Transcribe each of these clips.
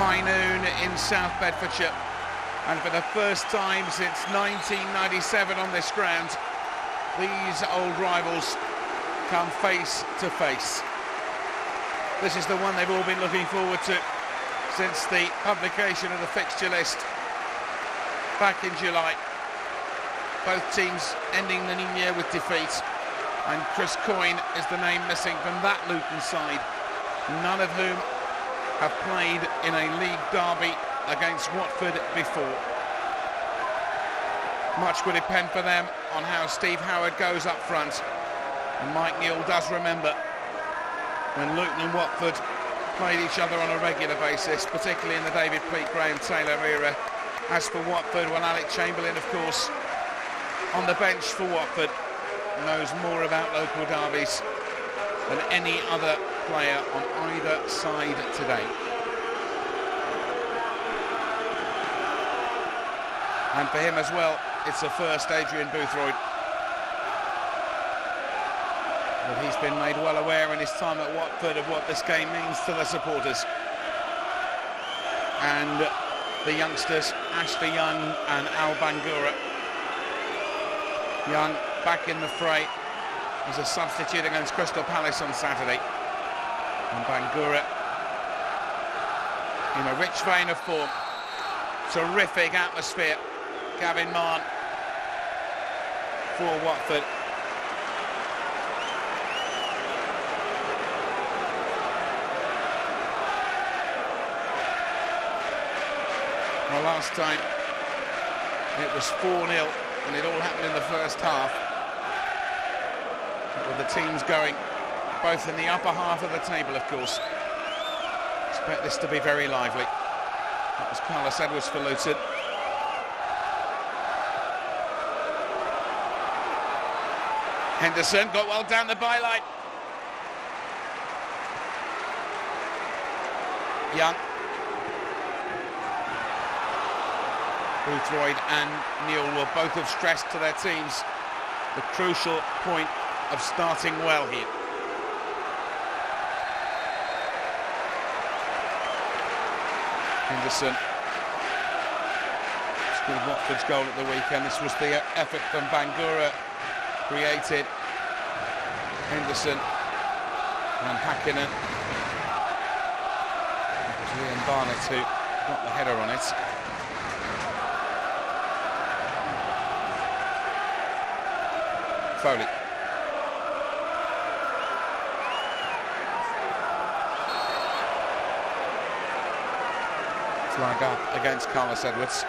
high noon in South Bedfordshire, and for the first time since 1997 on this ground, these old rivals come face to face. This is the one they've all been looking forward to since the publication of the fixture list back in July. Both teams ending the new year with defeat, and Chris Coyne is the name missing from that Luton side, none of whom have played in a league derby against Watford before. Much will depend for them on how Steve Howard goes up front, and Mike Newell does remember when Luton and Watford played each other on a regular basis, particularly in the David Pleat, Graham Taylor era. As for Watford, well, Alec Chamberlain, of course, on the bench for Watford, knows more about local derbies than any other player on either side today. And for him as well, it's a first, Adrian Boothroyd. But he's been made well aware in his time at Watford of what this game means to the supporters. And the youngsters, Ashley Young and Al Bangura. Young back in the fray as a substitute against Crystal Palace on Saturday. And Bangura in a rich vein of form. Terrific atmosphere. Gavin Mahon for Watford. Well, last time it was 4-0 and it all happened in the first half, with the teams going both in the upper half of the table, of course. Expect this to be very lively. That was Carlos Edwards for Luton. Henderson got well down the byline. Young. Boothroyd and Newell will both have stressed to their teams the crucial point of starting well here. Henderson scored Watford's goal at the weekend. This was the effort from Bangura created. Henderson and Hakkinen. It was Ian Barnett who got the header on it. Foley. Flag up against Carlos Edwards.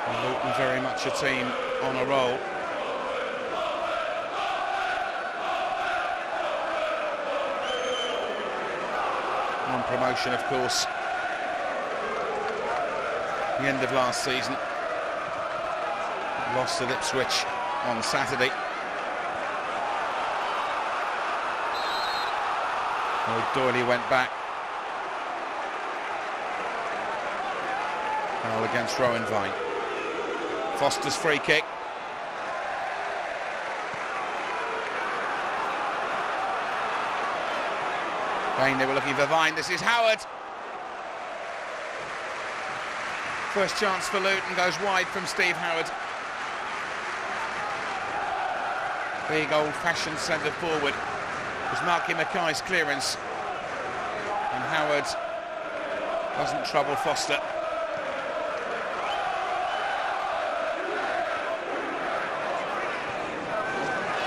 And Luton very much a team on a roll. On promotion, of course. The end of last season, lost to Ipswich on Saturday. Doyley went back. Foul against Rowan Vine. Foster's free kick. Bain, they were looking for Vine. This is Howard. First chance for Luton goes wide from Steve Howard. Big old-fashioned centre forward was Marky Mackay's clearance, and Howard doesn't trouble Foster.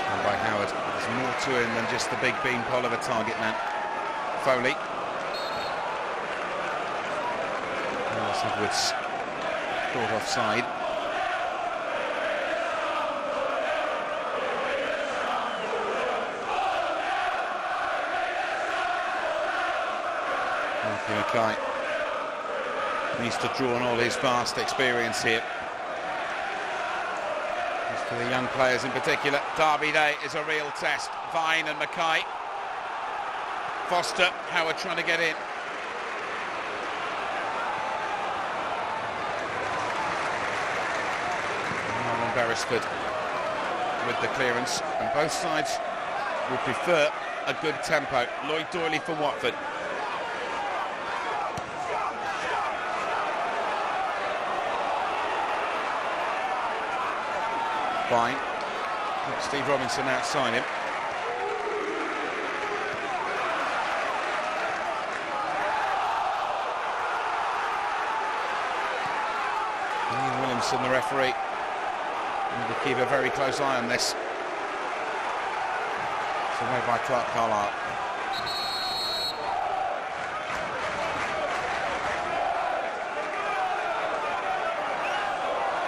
And by Howard, there's more to him than just the big beanpole of a target man. Foley. Edwards. Caught offside. Mackay needs to draw on all his vast experience here. As for the young players in particular, Derby Day is a real test. Vine and Mackay. Foster, Howard trying to get in. Beresford with the clearance, and both sides would prefer a good tempo. Lloyd Doyley for Watford. Fine. Steve Robinson outside him. Ian Williamson, the referee, need to keep a very close eye on this. It's away by Clark Carlisle.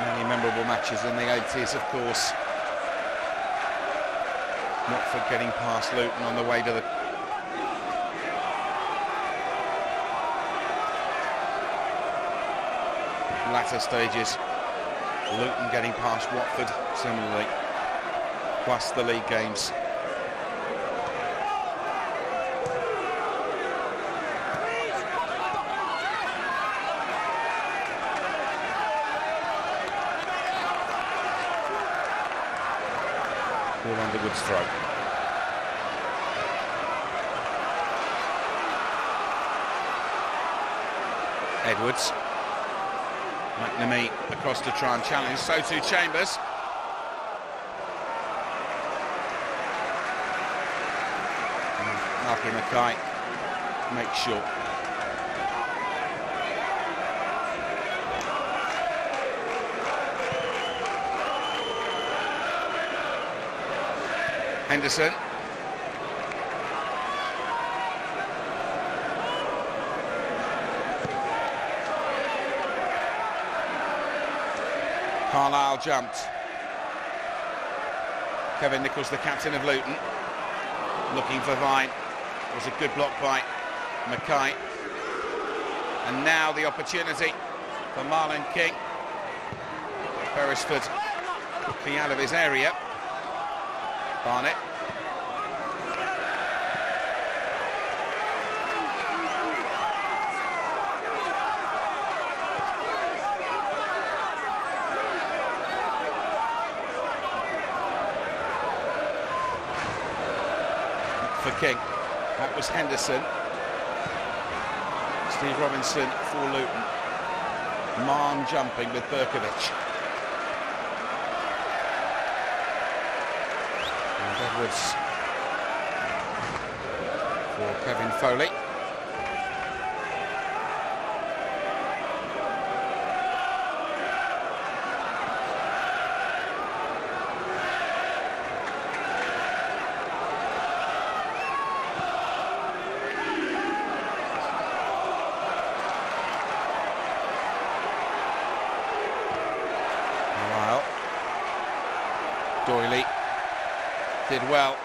Many memorable matches in the 80s, of course. Watford getting past Luton on the way to the latter stages. Luton getting past Watford similarly, plus the league games. Paul Underwood's throw. Edwards. McNamee across to try and challenge, so too Chambers. Marky Mackay makes short. Henderson. Carlisle jumped. Kevin Nichols, the captain of Luton, looking for Vine. It was a good block by Mackay. And now the opportunity for Marlon King. Beresford quickly out of his area. Barnett. For King. That was Henderson. Steve Robinson for Luton. Mann jumping with Berkovic. And Edwards for Kevin Foley. Doyley did well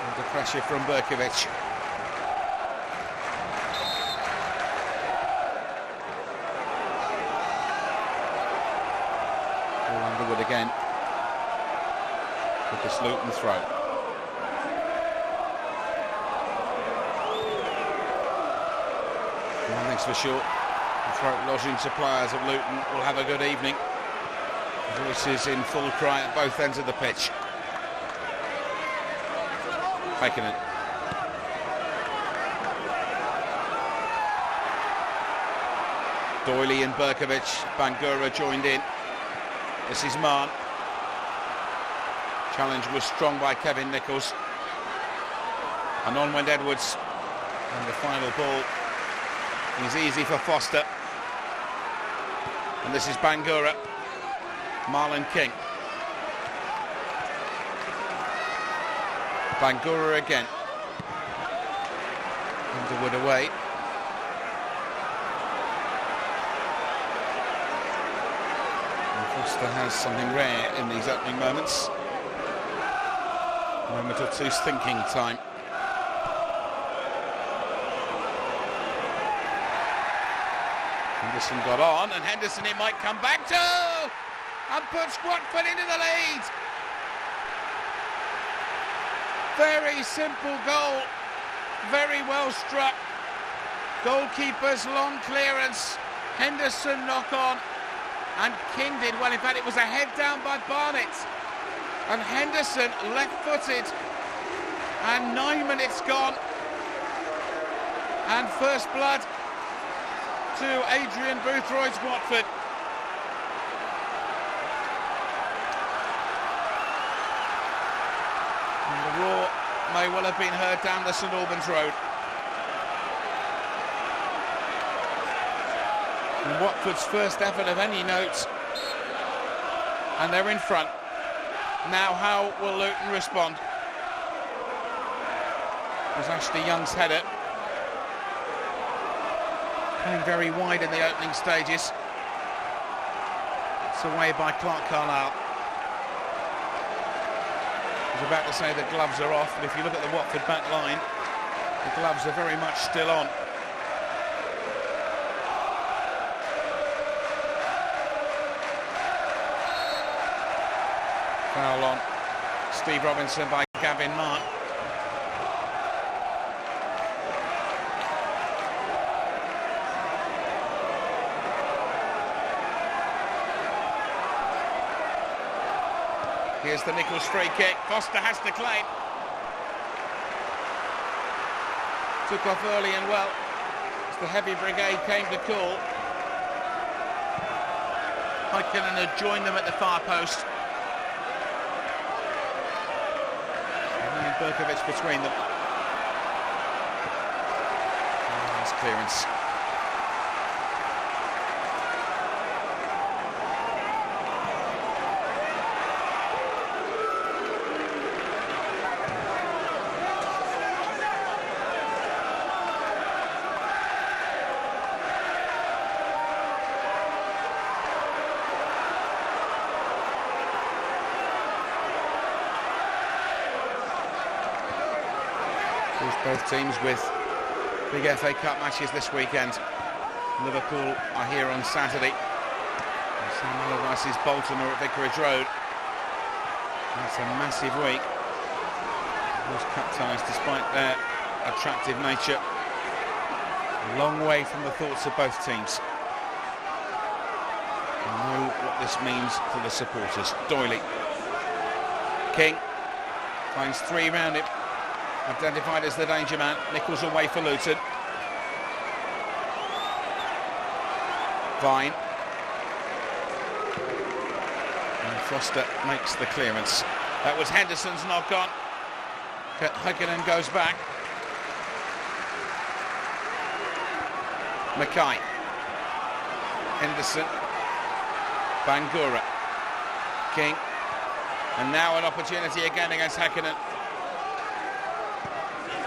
under pressure from Berkovic. Paul Underwood again with this Luton throw. One thing's for sure, the throat lodging suppliers of Luton will have a good evening. Voices in full cry at both ends of the pitch. Making it. Doyley and Berkovic. Bangura joined in. This is Mann. Challenge was strong by Kevin Nichols. And on went Edwards. And the final ball is easy for Foster. And this is Bangura. Marlon King. Bangura again. Underwood away. And Foster has something rare in these opening moments. A moment or two's thinking time. Henderson got on, and Henderson it might come back to! And puts Watford into the lead. Very simple goal, very well struck. Goalkeeper's long clearance, Henderson knock on, and King did well. In fact, it was a head down by Barnett, and Henderson left-footed And 9 minutes gone. And first blood to Adrian Boothroyd's Watford. And the roar may well have been heard down the St Albans Road. And Watford's first effort of any note, and they're in front. Now how will Luton respond? It was Ashley Young's header. Playing very wide in the opening stages. It's away by Clark Carlisle. I was about to say the gloves are off, but if you look at the Watford back line, the gloves are very much still on. Foul on Steve Robinson by Gavin Mark. Here's the Nichols free kick. Foster has to claim. Took off early and well as the heavy brigade came to call. Heikkinen had joined them at the far post. And Berkovic between them. Nice clearance. Both teams with big FA Cup matches this weekend. Liverpool are here on Saturday. Sam Allardyce's Bolton are at Vicarage Road. That's a massive week. Those cup ties, despite their attractive nature, a long way from the thoughts of both teams. You know what this means for the supporters. Doyley. King finds three round him. Identified as the danger man. Nichols away for Luton. Vine. And Foster makes the clearance. That was Henderson's knock on. Heikkinen goes back. Mackay. Henderson. Bangura. King. And now an opportunity again against Heikkinen.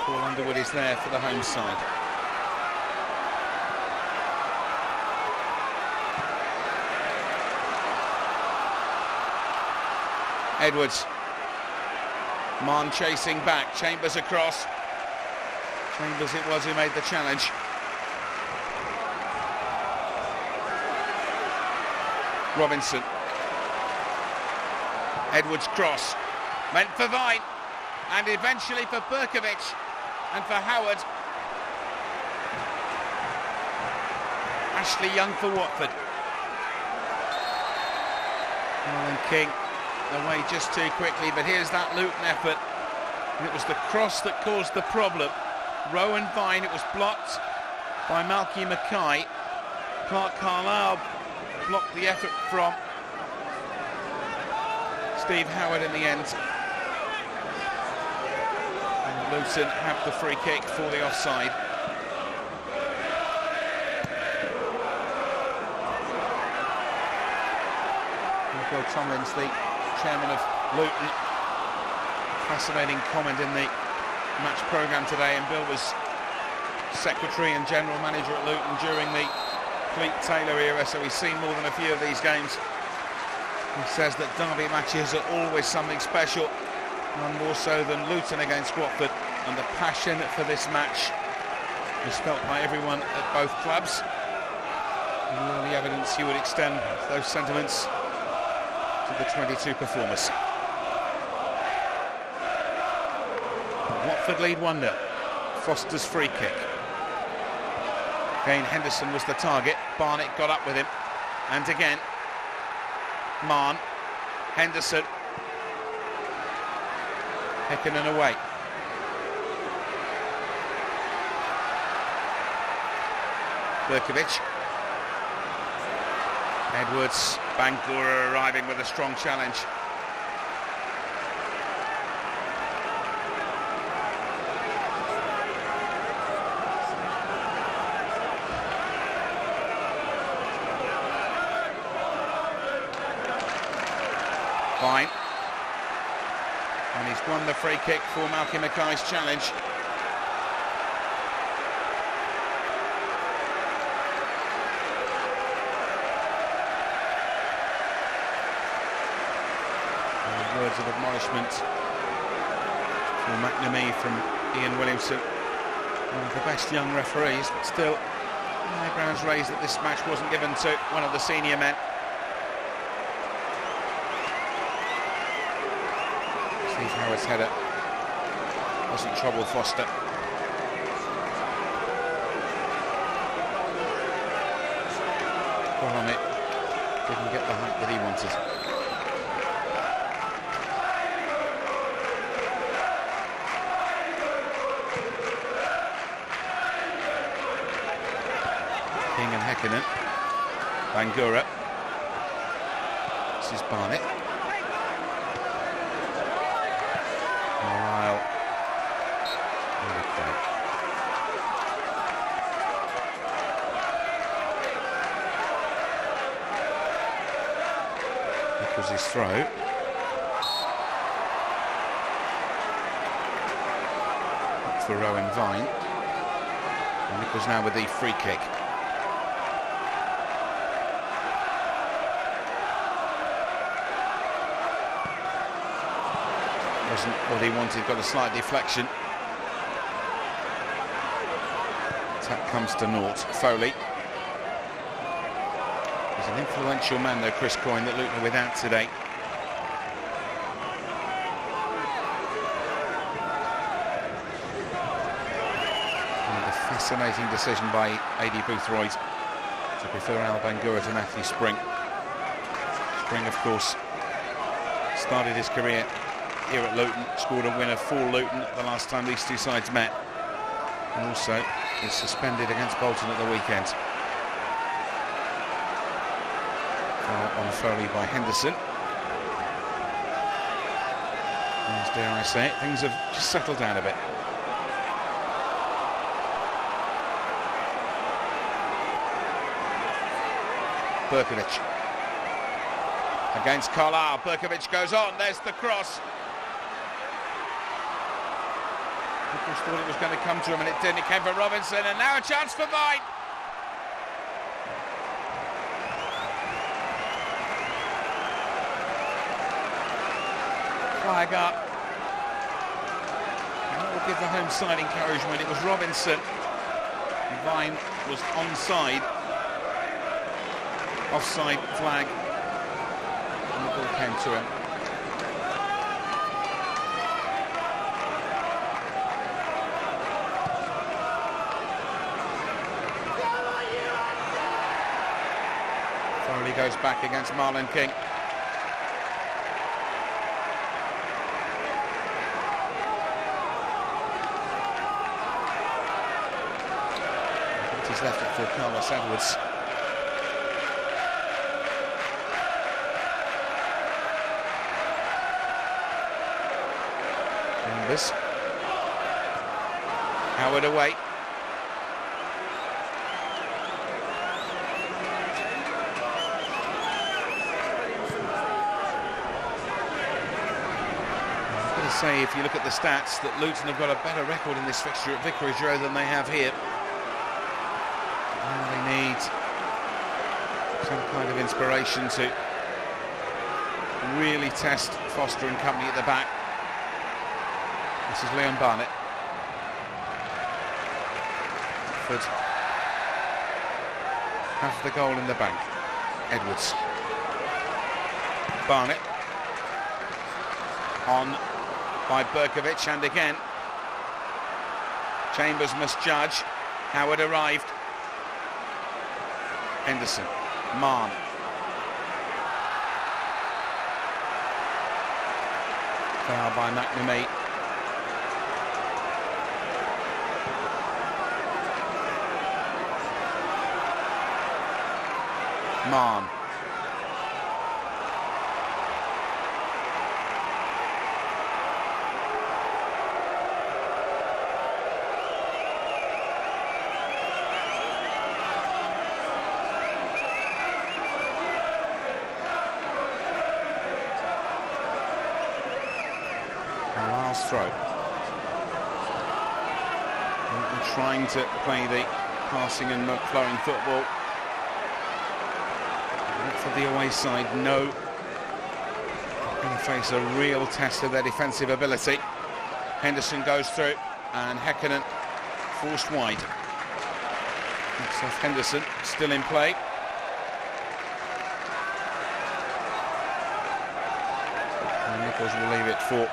Paul Underwood is there for the home side. Edwards. Mann chasing back. Chambers across. Chambers it was who made the challenge. Robinson. Edwards cross. Meant for Vine. And eventually for Berkovic. And for Howard. Ashley Young for Watford. Alan King away just too quickly, but here's that Luton effort. And it was the cross that caused the problem. Rowan Vine, it was blocked by Malky Mackay. Clark Carlisle blocked the effort from Steve Howard in the end. Luton have the free kick for the offside. Bill Tomlins, the chairman of Luton, fascinating comment in the match programme today, and Bill was secretary and general manager at Luton during the Cleet Taylor era, so he's seen more than a few of these games. He says that derby matches are always something special. None more so than Luton against Watford, and the passion for this match is felt by everyone at both clubs. And the early evidence you would extend those sentiments to the 22 performers. Watford lead 1-0. Foster's free kick. Again, Henderson was the target. Barnett got up with him, and again Mann. Henderson. Heikkinen away. Berkovic. Edwards, Bangura arriving with a strong challenge. Fine. And he's won the free kick for Malky Mackay's challenge. Words of admonishment for McNamee from Ian Williamson, one of the best young referees, but still eyebrows raised that this match wasn't given to one of the senior men. Steve Howard's header doesn't trouble Foster. Got on it, didn't get the height that he wanted. King and Häkkinen. Bangura. This is Barnett. Morale. That was his throw. Up for Rowan Vine. And Nichols now with the free kick. Wasn't what he wanted, got a slight deflection. Attack comes to naught. Foley. He's an influential man though, Chris Coyne, that Luton are without today. And a fascinating decision by A.D. Boothroyd to prefer Al Bangura to Matthew Spring. Spring, of course, started his career here at Luton, scored a winner for Luton the last time these two sides met, and also is suspended against Bolton at the weekend. Foul on Foley by Henderson. As dare I say it, things have just settled down a bit. Berkovic against Carlisle. Berkovic goes on, there's the cross. Nichols thought it was going to come to him and it didn't. It came for Robinson, and now a chance for Vine. Flag up. And that will give the home side encouragement. It was Robinson. Vine was onside. Offside flag. And the ball came to him. Foley goes back against Marlon King. He's left it for Carlos Edwards. Chambers. Howard away. Say, if you look at the stats, that Luton have got a better record in this fixture at Vicarage Road than they have here. And they need some kind of inspiration to really test Foster and company at the back. This is Leon Barnett. Watford have the goal in the bank. Edwards. Barnett. On by Berkovic, and again Chambers must judge. Howard arrived. Henderson. Mann. Foul by McNamee. Mann. Carlisle's throw. Trying to play the passing and flowing football. For the away side, no. They're going to face a real test of their defensive ability. Henderson goes through, and Häkkinen forced wide. Looks off Henderson, still in play. And Nichols will leave it for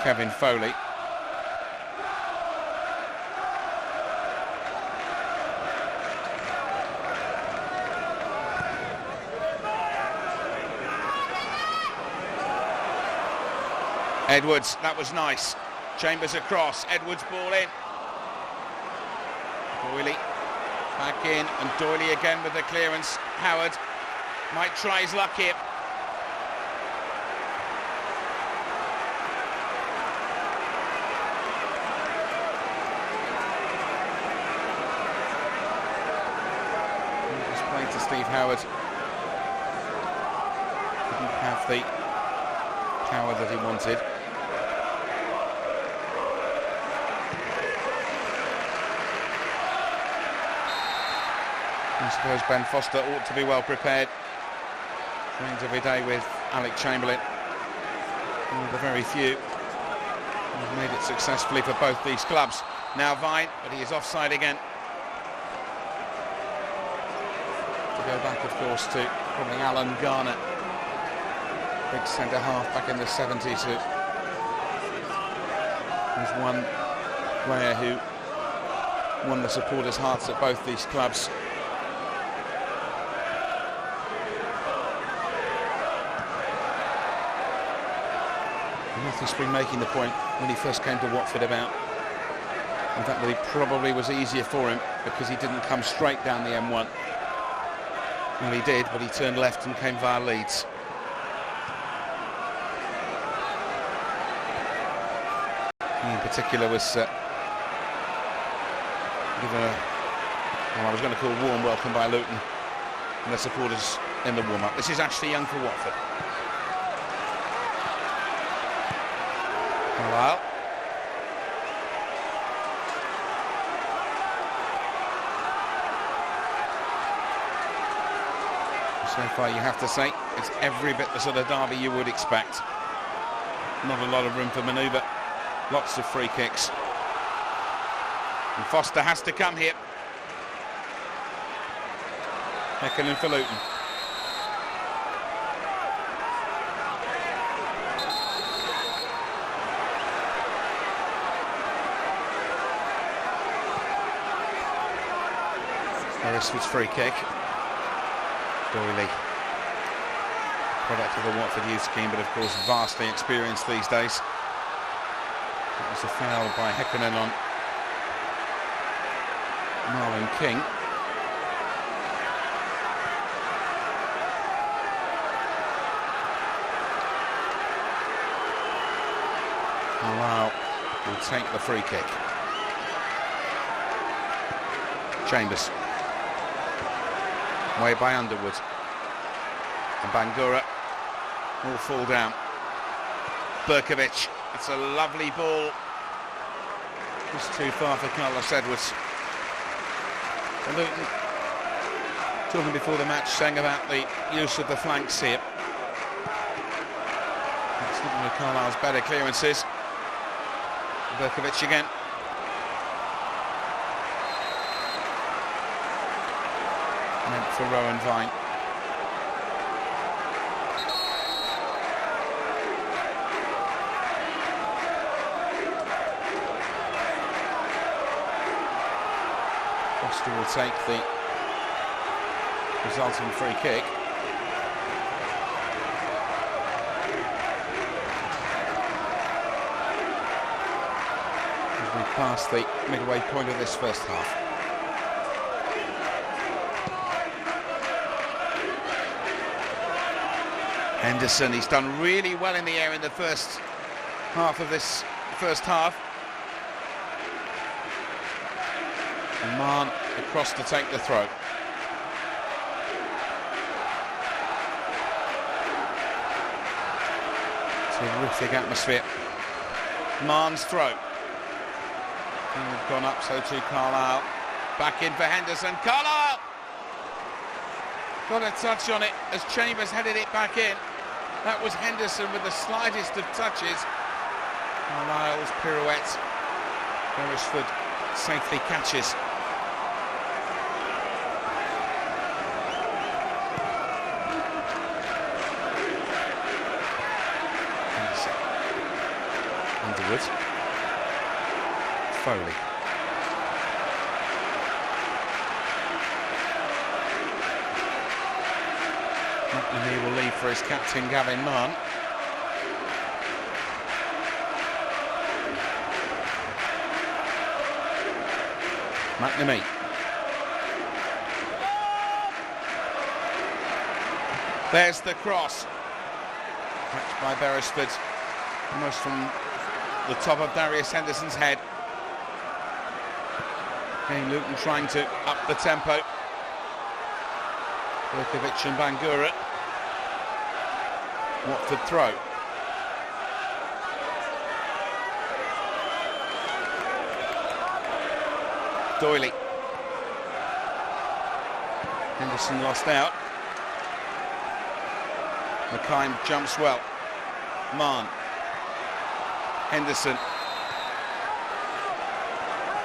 Kevin Foley. Edwards, that was nice. Chambers across, Edwards ball in. Doyley back in, and Doyley again with the clearance. Howard might try his luck here. Just played to Steve Howard. Didn't have the power that he wanted. I suppose Ben Foster ought to be well prepared. Trains every day with Alec Chamberlain. One of the very few who have made it successfully for both these clubs. Now Vine, but he is offside again. To go back, of course, to probably Alan Garner, big centre half back in the 70s, who was one player who won the supporters' hearts at both these clubs. He's been making the point when he first came to Watford about the fact that it probably was easier for him because he didn't come straight down the M1. Well, he did, but he turned left and came via Leeds. He in particular was given I was going to call warm welcome by Luton and their supporters in the warm-up. This is Ashley Young for Watford. Carlisle. So far, you have to say, it's every bit the sort of derby you would expect. Not a lot of room for manoeuvre. Lots of free kicks. And Foster has to come here. Häkkinen for Luton. Beresford's free kick. Doyley, product of the Watford youth scheme, but of course vastly experienced these days. It was a foul by Häkkinen on Marlon King. Carlisle will take the free kick. Chambers. Way by Underwood. And Bangura will fall down. Berkovic, it's a lovely ball. Just too far for Carlos Edwards. And Luton, talking before the match, saying about the use of the flanks here. It's not one of Carlisle's better clearances. Berkovic again. Meant for Rowan Vine. Foster will take the resulting free kick. As we pass the midway point of this first half. Henderson, he's done really well in the air in the first half of this first half. And Mann across to take the throw. Terrific atmosphere. Mann's throw. And we've gone up, so too Carlisle. Back in for Henderson. Carlisle! Got a touch on it as Chambers headed it back in. That was Henderson with the slightest of touches. Carlisle's pirouette. Beresford safely catches. Underwood. Foley. McNamee will leave for his captain, Gavin Mann. McNamee. There's the cross. Catch by Beresford. Almost from the top of Darius Henderson's head. Again, Luton trying to up the tempo. Berkovic and Bangura. Watford throw. Doyley. Henderson lost out. McKine jumps well. Mann. Henderson.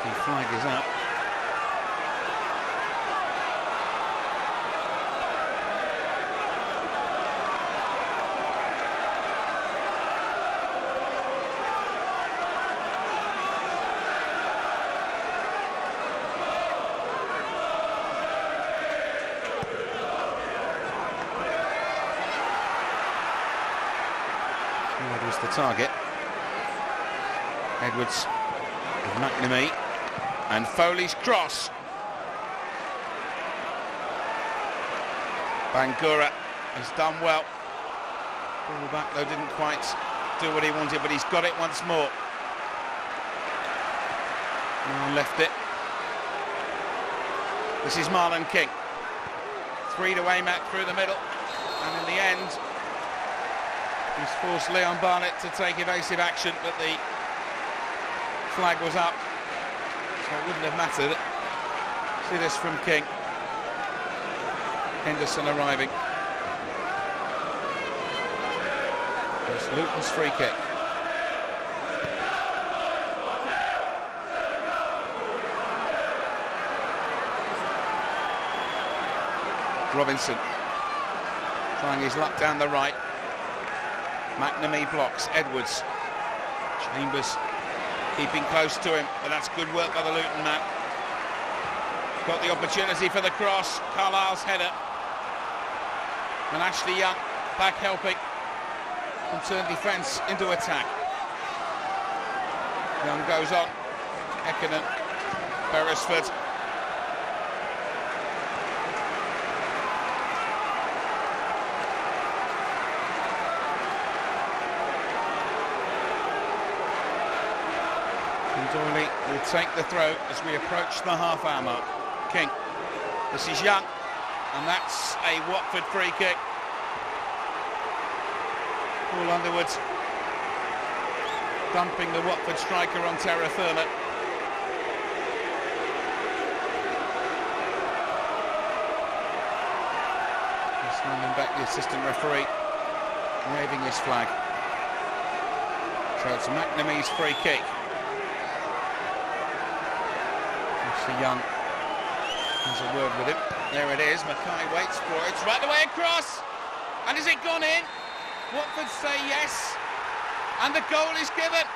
The flag is up. That was the target. Edwards with McNamee and Foley's cross. Bangura has done well. Ball back though, didn't quite do what he wanted, but he's got it once more. Now left it. This is Marlon King. 3 to aim at through the middle, and in the end he's forced Leon Barnett to take evasive action, but the flag was up, so it wouldn't have mattered. See this from King. Henderson arriving. It's Luton's free kick. Robinson trying his luck down the right. McNamee blocks. Edwards. Chambers keeping close to him, but that's good work by the Luton man. Got the opportunity for the cross. Carlisle's header. And Ashley Young back helping and turn defence into attack. Young goes on. Ekinen. Beresford. Doyley will take the throw as we approach the half-hour mark. King. This is Young, and that's a Watford free kick. Paul Underwood dumping the Watford striker on terra firma. Standing back, the assistant referee waving his flag. So it's McNamee's free kick. Young has a word with him. There it is. Mackay waits for it. It's right the way across. And has it gone in? Watford say yes. And the goal is given.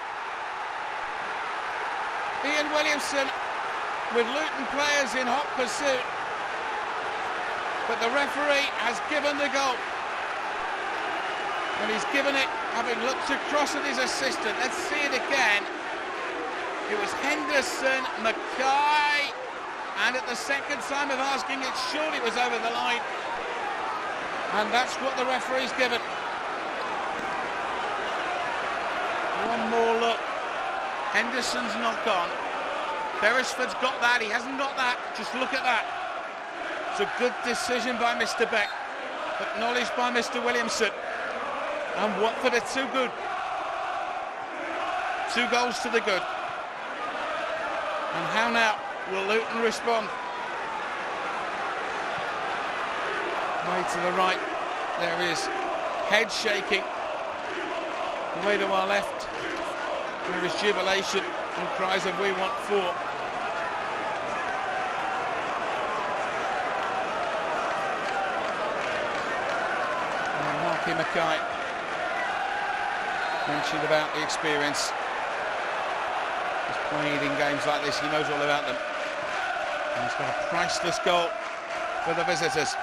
Ian Williamson with Luton players in hot pursuit. But the referee has given the goal. And he's given it having looked across at his assistant. Let's see it again. It was Henderson, Mackay, and at the second time of asking, it surely was over the line. And that's what the referee's given. One more look. Henderson's not gone. Beresford's got that. He hasn't got that. Just look at that. It's a good decision by Mr. Beck. Acknowledged by Mr. Williamson. And Watford are too good. 2 goals to the good. And how now will Luton respond? Way to the right. There is head shaking. Way to our left. There is jubilation and cries of "We want 4." And Marky Mackay mentioned about the experience. He's played in games like this, he knows all about them. And he's got a priceless goal for the visitors.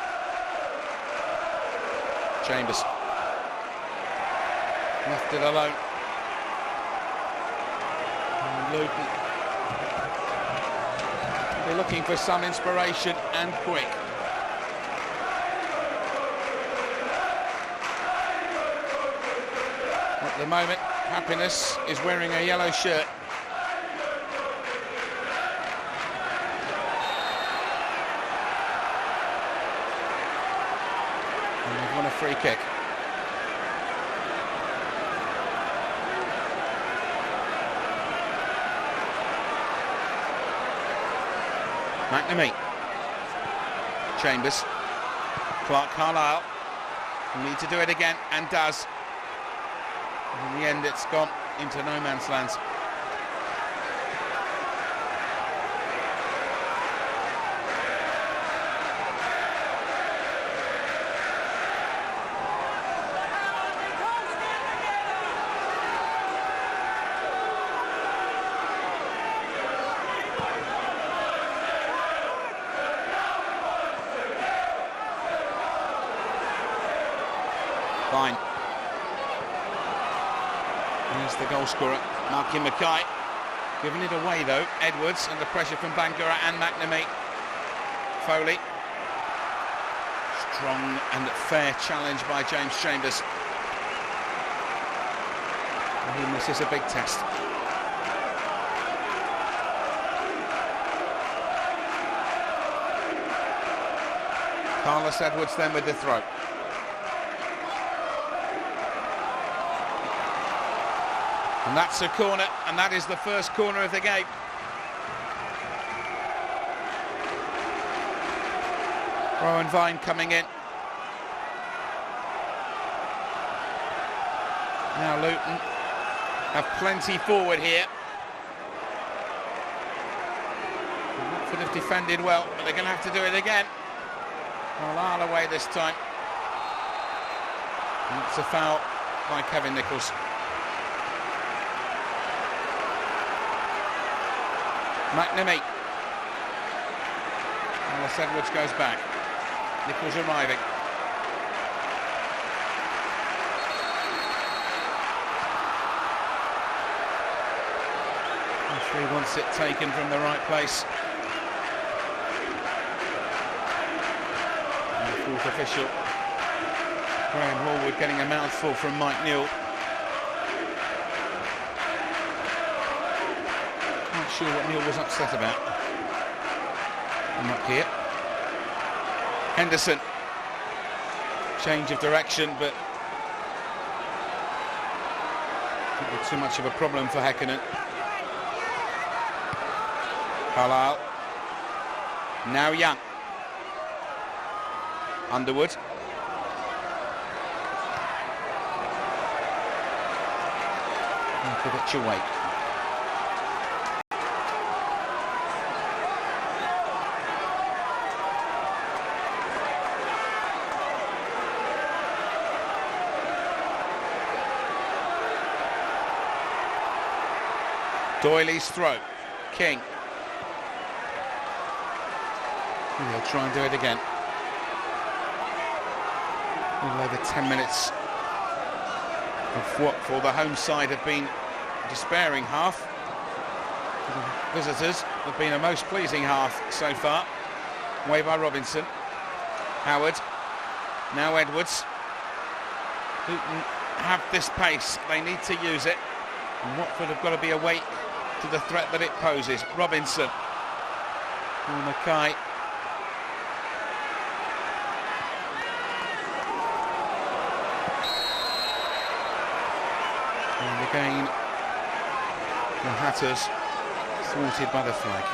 Chambers left it alone. And Luton will be looking for some inspiration, and quick. At the moment, Happiness is wearing a yellow shirt. And they've won a free kick. McNamee. Chambers. Clark Carlisle. Will need to do it again, and does. In the end, it's gone into no man's land. Fine. Here's the goal scorer, Marky Mackay. Giving it away though, Edwards, under pressure from Bangura and McNamee. Foley. Strong and fair challenge by James Chambers. And this is a big test. Carlos Edwards then with the throw. And that's a corner, and that is the first corner of the game. Rowan Vine coming in. Now Luton have plenty forward here. Watford have defended well, but they're going to have to do it again. Carlisle away this time. And it's a foul by Kevin Nichols. McNamee. Alice Edwards goes back. Nichols arriving. Referee wants it taken from the right place. And the fourth official, Graham Hallwood, getting a mouthful from Mike Newell. Not sure what Newell was upset about. I'm not here. Henderson. Change of direction, but not too much of a problem for Häkkinen. Carlisle. Now Young. Underwood. Give it your weight. Doyley's throw. King. He'll try and do it again. A little over 10 minutes of what for the home side have been a despairing half. For the visitors have been a most pleasing half so far. Away by Robinson. Howard. Now Edwards. Luton have this pace. They need to use it. And Watford have got to be awake to the threat that it poses. Robinson. And Mackay. And again, the Hatters thwarted by the flag.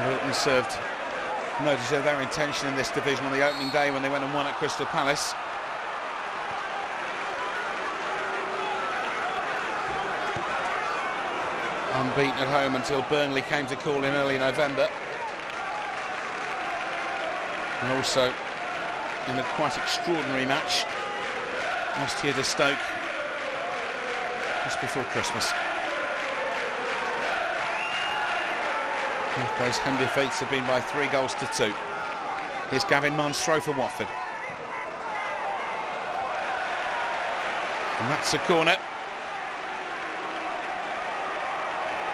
Luton served notice of their intention in this division on the opening day when they went and won at Crystal Palace. Unbeaten at home until Burnley came to call in early November. And also in a quite extraordinary match, lost here to Stoke just before Christmas. Those home defeats have been by 3-2. Here's Gavin Munn's throw for Watford. And that's a corner.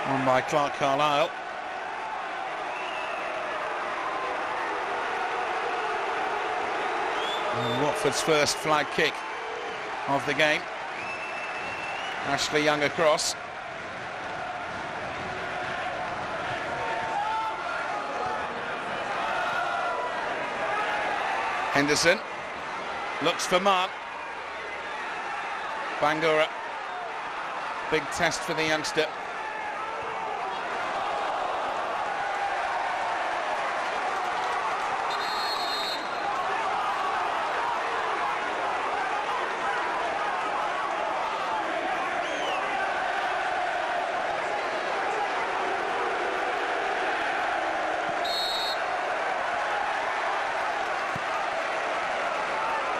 Won by Clark Carlisle. And Watford's first flag kick of the game. Ashley Young across. Henderson looks for Mark. Bangura. Big test for the youngster.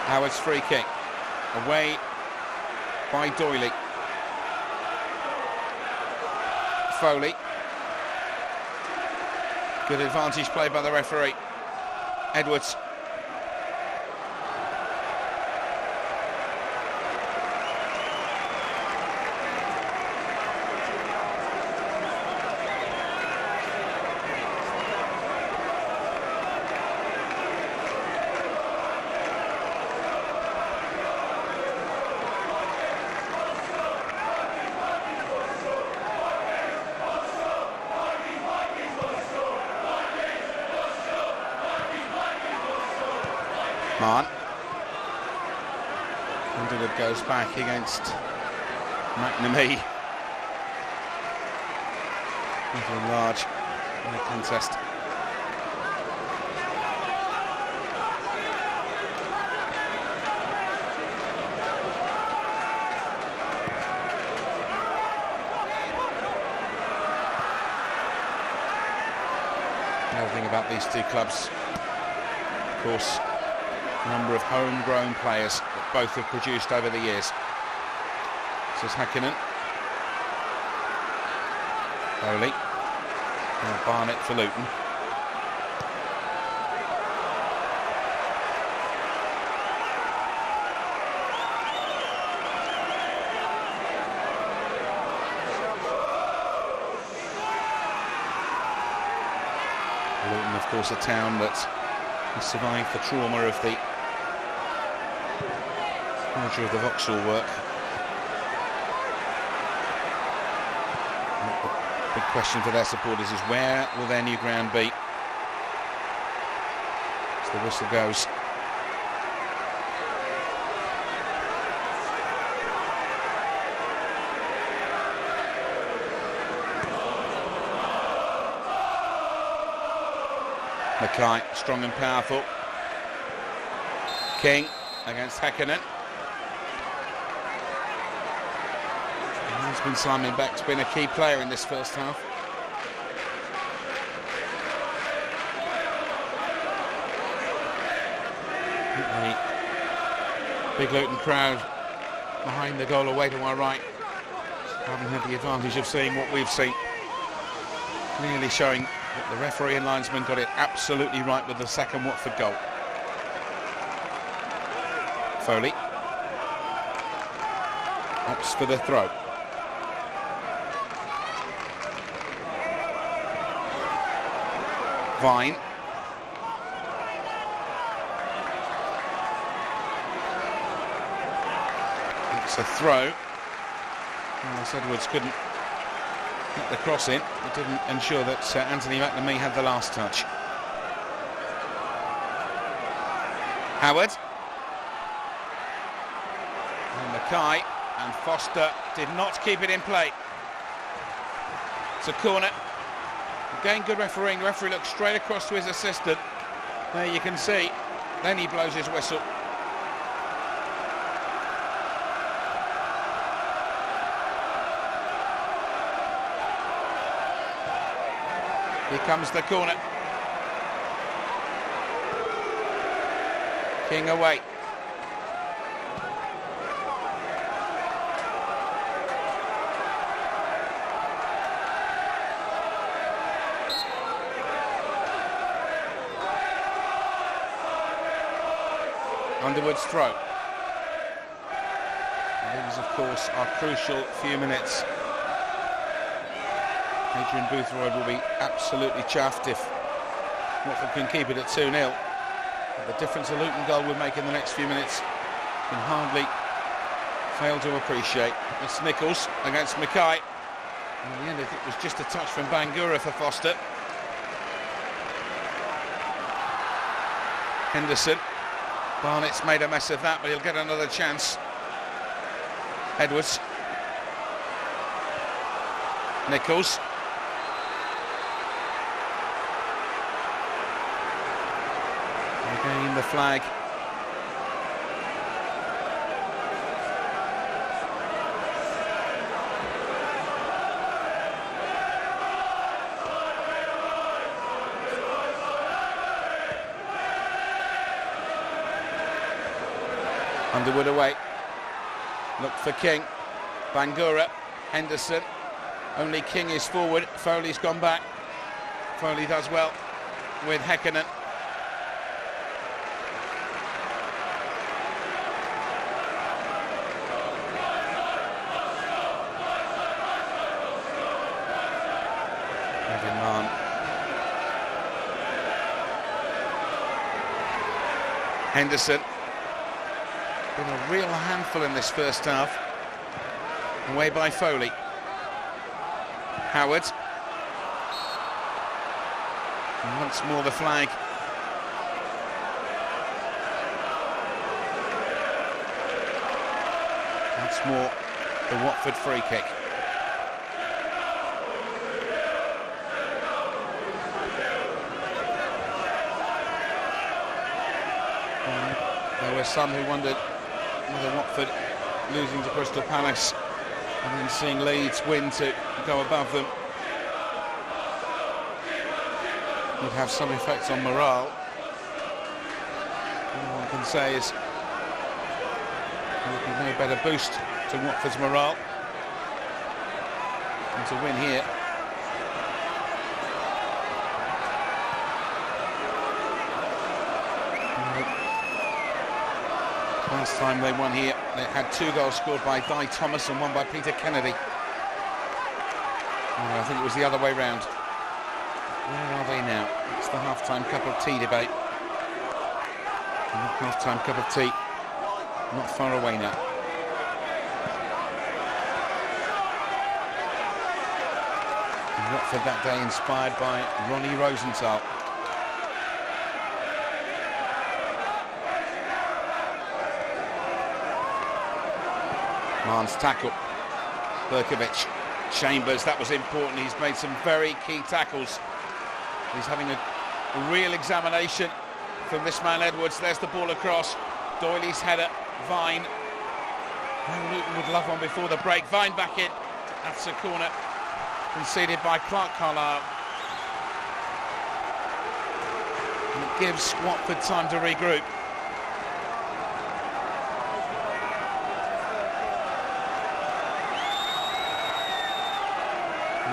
Howard's free kick, away by Doyley. Foley. Good advantage play by the referee. Edwards. Marn. Underwood goes back against McNamee. Little large in the contest. Another thing about these two clubs, of course, number of homegrown players that both have produced over the years. This is Häkkinen. Foley. And Barnett for Luton. Luton, of course, a town that has survived the trauma of the merger of the Vauxhall work. And the big question for their supporters is, where will their new ground be? As the whistle goes. Mackay, strong and powerful. King against Häkkinen. He's been Simon Beck's been a key player in this first half. The big Luton crowd behind the goal away to our right. haven't had the advantage of seeing what we've seen. Clearly showing that the referee and linesman got it absolutely right with the second Watford goal. Foley opts for the throw. Vine. It's a throw. Well, Edwards couldn't get the cross in. It didn't ensure that Anthony McNamee had the last touch. Howard. And Mackay and Foster did not keep it in play. It's a corner. Again, good refereeing. The referee looks straight across to his assistant. There you can see. Then he blows his whistle. Here comes the corner. King away. Underwood's throw. And these, of course, are crucial few minutes. Adrian Boothroyd will be absolutely chuffed if Watford can keep it at 2-0. The difference a Luton goal would make in the next few minutes can hardly fail to appreciate. It's Nichols against Mackay. In the end, it was just a touch from Bangura for Foster. Henderson. Barnett's made a mess of that, but he'll get another chance. Edwards. Nichols. Again, the flag. Underwood away. Look for King. Bangura. Henderson. Only King is forward. Foley's gone back. Foley does well with Häkkinen. Henderson. Been a real handful in this first half. Away by Foley. Howard. And once more the flag. Once more the Watford free kick. There were some who wondered whether Watford losing to Crystal Palace and then seeing Leeds win to go above them would have some effects on morale. All one can say is there would be no better boost to Watford's morale than to win here. Last time they won here, they had 2 goals scored by Guy Thomas and 1 by Peter Kennedy. I think it was the other way round. Where are they now? It's the half-time cup of tea debate. And the half-time cup of tea, not far away now. And Watford that day inspired by Ronnie Rosenthal. Marn's tackle. Berkovic. Chambers, that was important. He's made some very key tackles. He's having a real examination from this man Edwards. There's the ball across. Doyley's header. Vine. Luton would love one before the break. Vine back in. That's a corner conceded by Clark Carlisle. And it gives Watford time to regroup.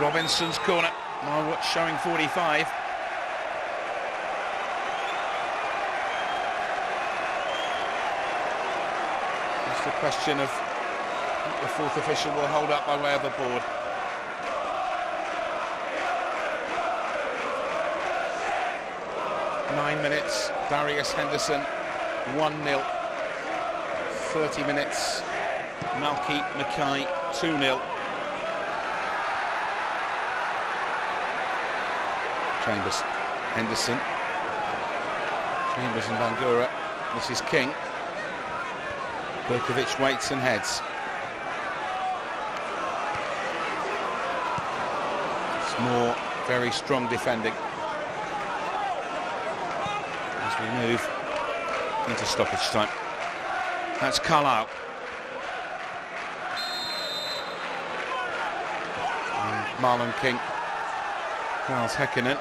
Robinson's corner. My watch showing 45. Just a question of what the fourth official will hold up by way of a board. Nine minutes, Darius Henderson, 1-0. 30 minutes, Malky Mackay, 2-0. Chambers, Henderson, Chambers and Bangura. This is King. Berkovic waits and heads. It's more very strong defending as we move into stoppage time. That's Carlisle. And Marlon King, Charles Häkkinen.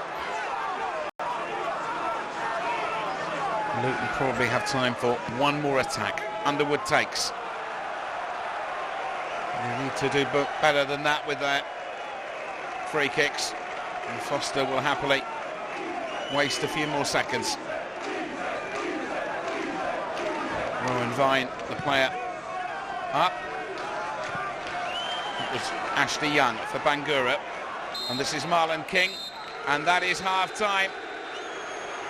Luton probably have time for one more attack. Underwood takes. They need to do better than that with their free kicks. And Foster will happily waste a few more seconds. Rowan Vine, the player, up. It was Ashley Young for Bangura. And this is Marlon King. And that is half-time.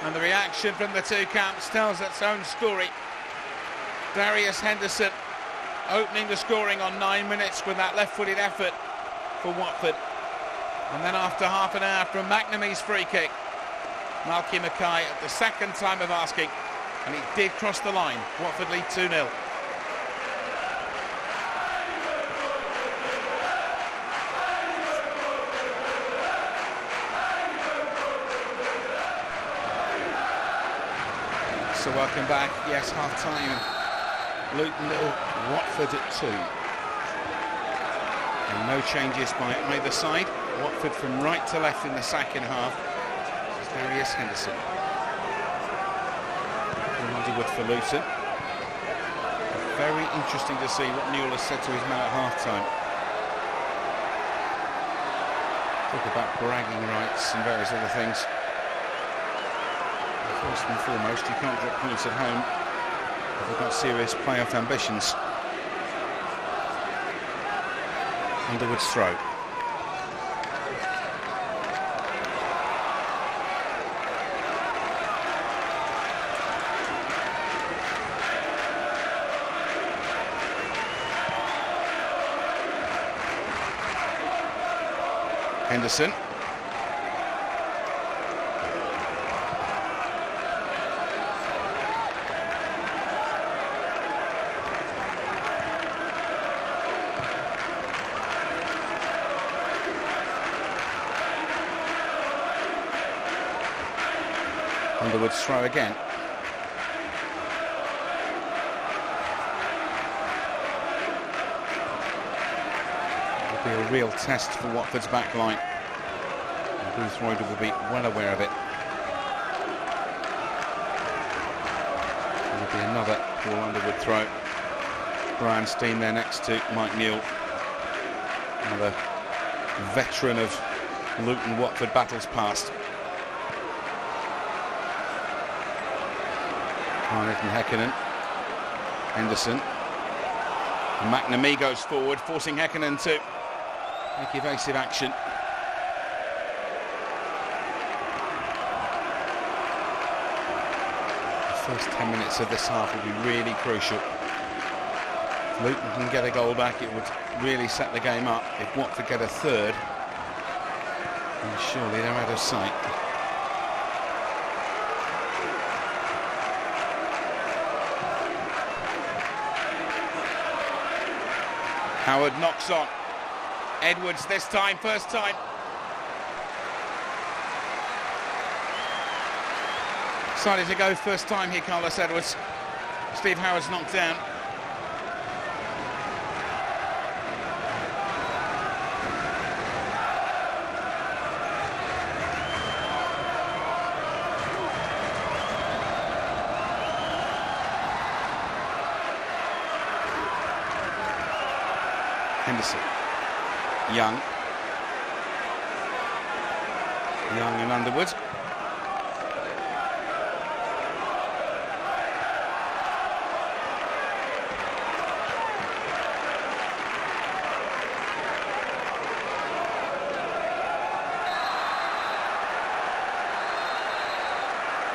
And the reaction from the two camps tells its own story. Darius Henderson opening the scoring on 9 minutes with that left-footed effort for Watford. And then after half an hour from McNamee's free kick, Malky Mackay at the second time of asking, and he did cross the line. Watford lead 2-0. So welcome back. Yes, half-time. Luton 0, Watford at 2. And no changes by either side. Watford from right to left in the second half. This is Darius Henderson. Underwood for Luton. Very interesting to see what Newell has said to his men at half-time. Talk about bragging rights and various other things. First and foremost, you can't drop points at home if they've got serious playoff ambitions. Underwood's throw. Henderson. Underwood's throw again. It'll be a real test for Watford's back line. And Bruce Royder will be well aware of it. There'll be another Paul Underwood throw. Brian Steen there next to Mike Newell. Another veteran of Luton Watford battles past. Harnett and Häkkinen. Henderson. And McNamee goes forward, forcing Häkkinen to make evasive action. The first 10 minutes of this half will be really crucial. If Luton can get a goal back, it would really set the game up. If Watford get a third, then surely they're out of sight. Howard knocks on. Edwards this time, first time. Decided to go first time here, Carlos Edwards. Steve Howard's knocked down. Henderson. Young. Young and Underwood.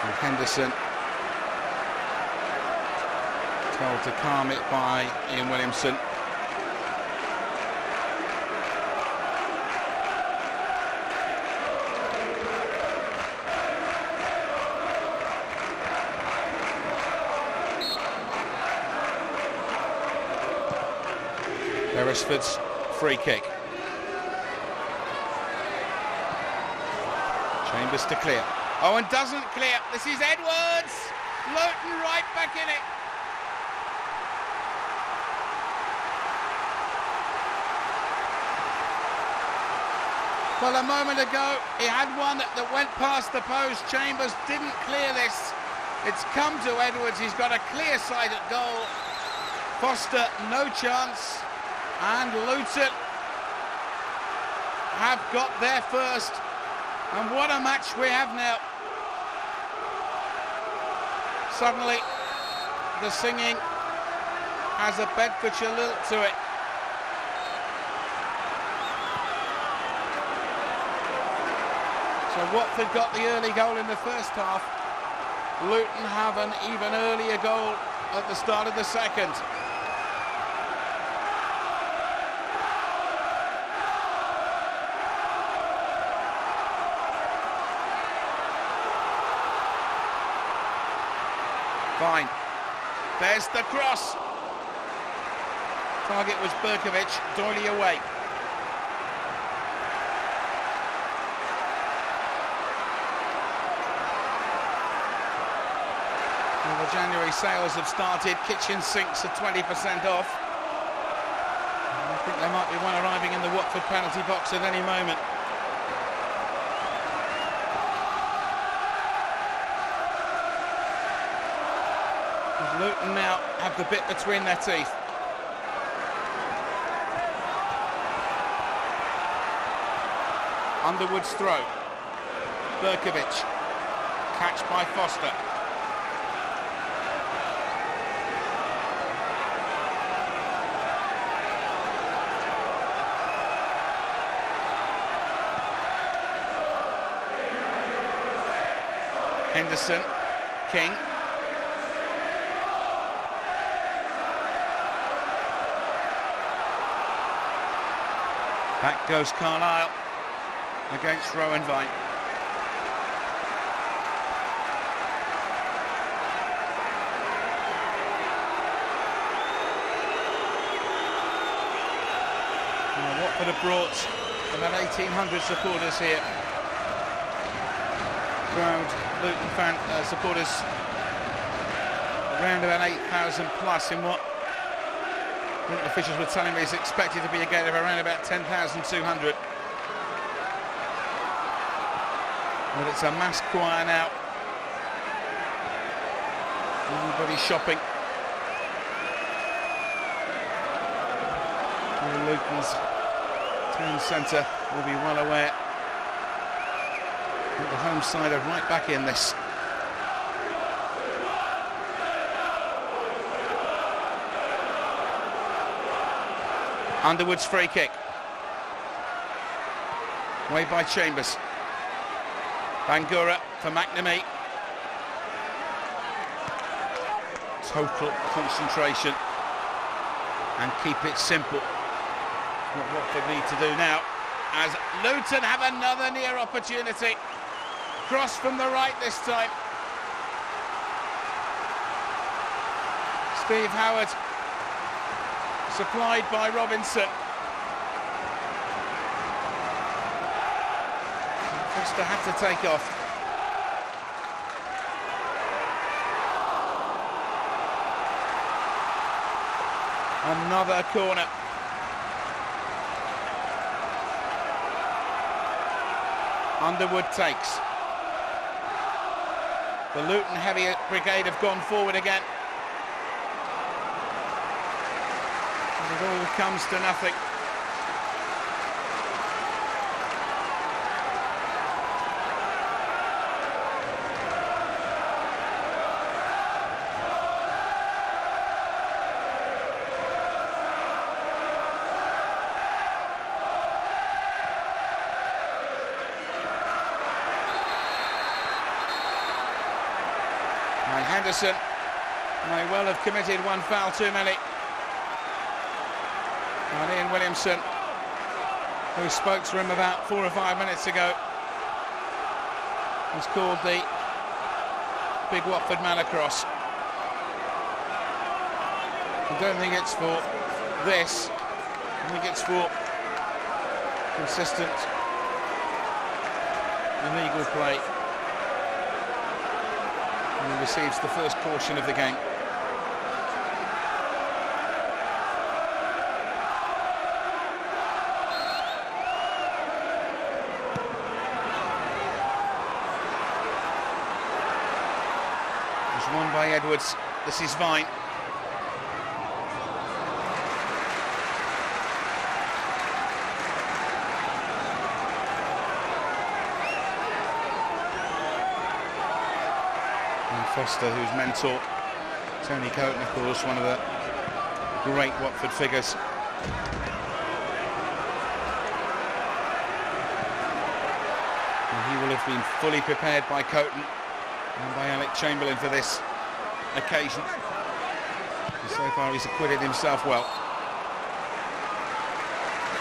And Henderson told to calm it by Ian Williamson. Beresford's free kick. Chambers to clear. Oh, and doesn't clear. This is Edwards. Luton right back in it. Well, a moment ago, he had one that went past the post. Chambers didn't clear this. It's come to Edwards. He's got a clear sight at goal. Foster, no chance. And Luton have got their first. And what a match we have now. Suddenly, the singing has a Bedfordshire lilt to it. So Watford got the early goal in the first half. Luton have an even earlier goal at the start of the second. Fine. There's the cross. Target was Berkovic, Doyley away. Well, the January sales have started. Kitchen sinks are 20% off. I think there might be one arriving in the Watford penalty box at any moment. Luton now have the bit between their teeth. Underwood's throw. Berkovic. Catch by Foster. Henderson. King. Back goes Carlisle against Rowan Vine. Well, Watford have brought about 1,800 supporters here. Crowd, Luton fan supporters around about 8,000 plus in what officials were telling me is expected to be a gate of around about 10,200. But it's a mass choir now. Everybody shopping. And Luton's town centre will be well aware that the home side are right back in this. Underwood's free kick. Away by Chambers. Bangura for McNamee. Total concentration and keep it simple. What Watford need to do now, as Luton have another near opportunity. Cross from the right this time. Steve Howard. Supplied by Robinson. Foster had to take off. Another corner. Underwood takes. The Luton heavy brigade have gone forward again. It all comes to nothing. Henderson may well have committed one foul too many. And Ian Williamson, who spoke to him about 4 or 5 minutes ago, was called the big Watford man across. I don't think it's for this. I think it's for consistent illegal play. And he receives the first caution of the game. It's won by Edwards. This is Vine. Foster, whose mentor, Tony Coton, of course, one of the great Watford figures. And he will have been fully prepared by Coton and by Alec Chamberlain for this occasion. And so far he's acquitted himself well.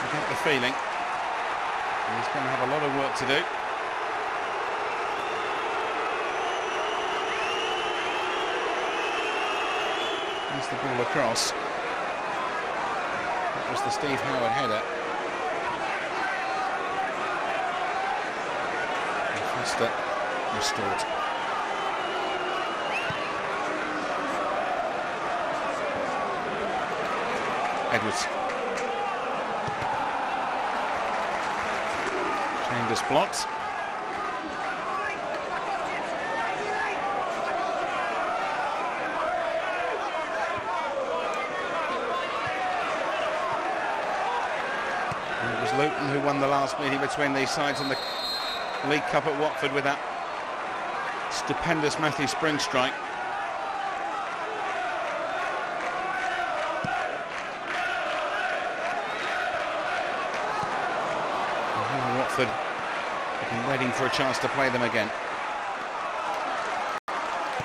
I get the feeling he's going to have a lot of work to do. The ball across. That was the Steve Howard header. And Foster restored. Edwards. Chambers blocks. Luton, who won the last meeting between these sides in the League Cup at Watford with that stupendous Matthew Spring strike. And Watford have been waiting for a chance to play them again.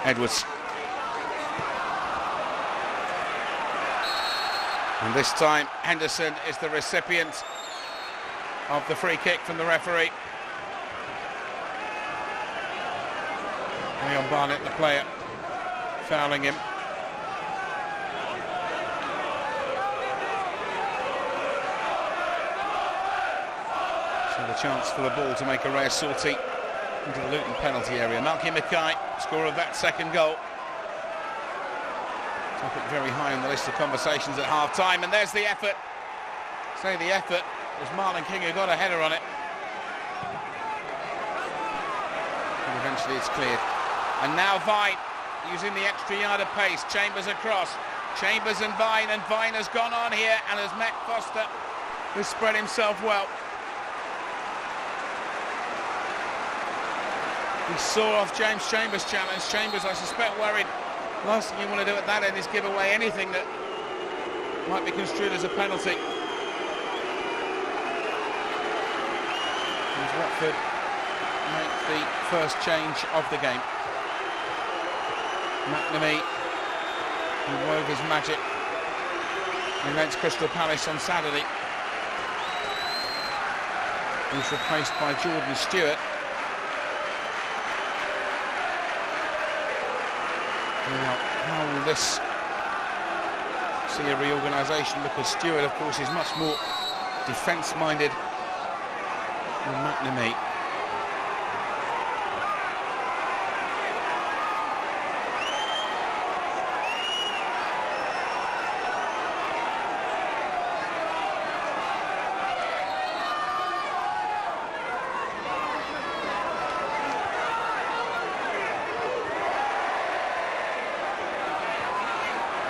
Edwards. And this time Henderson is the recipient of the free kick from the referee. Leon Barnett, the player, fouling him. So the chance for the ball to make a rare sortie into the Luton penalty area. Malky Mackay, scorer of that second goal. Topic very high on the list of conversations at half-time, and there's the effort. Say the effort. It was Marlon King who got a header on it. And eventually it's cleared. And now Vine, using the extra yard of pace. Chambers across. Chambers and Vine has gone on here and has met Foster, who spread himself well. He saw off James Chambers' challenge. Chambers, I suspect, worried. Last thing you want to do at that end is give away anything that might be construed as a penalty. As Watford make the first change of the game. McNamee, who wove his magic against Crystal Palace on Saturday, is replaced by Jordan Stewart. Now, how will this see a reorganisation? Because Stewart, of course, is much more defence-minded than McNamee.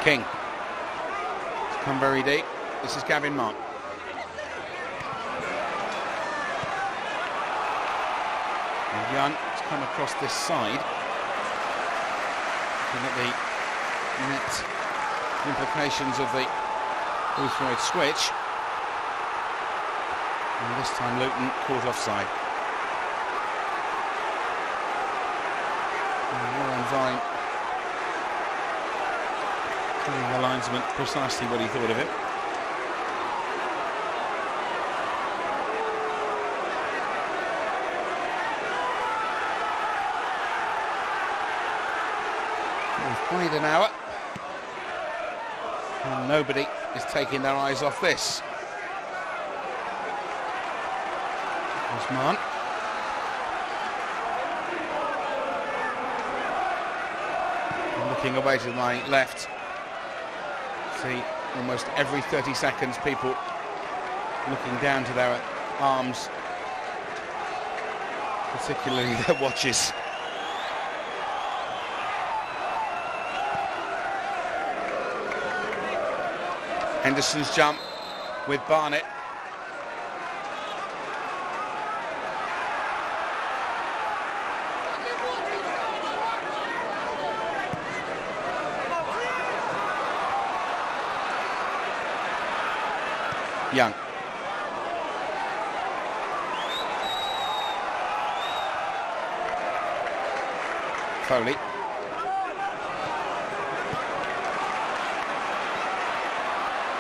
King. It's come very deep. This is Gavin Mark. And Young has come across this side. Looking at the net implications of the Boothroyd switch. And this time Luton caught offside. And Warren Vine Telling the linesman precisely what he thought of it. We've played an hour and nobody is taking their eyes off this. Osman. Looking away to my left. See almost every 30 seconds people looking down to their arms, particularly their watches. Henderson's jump with Barnett. Young. Foley.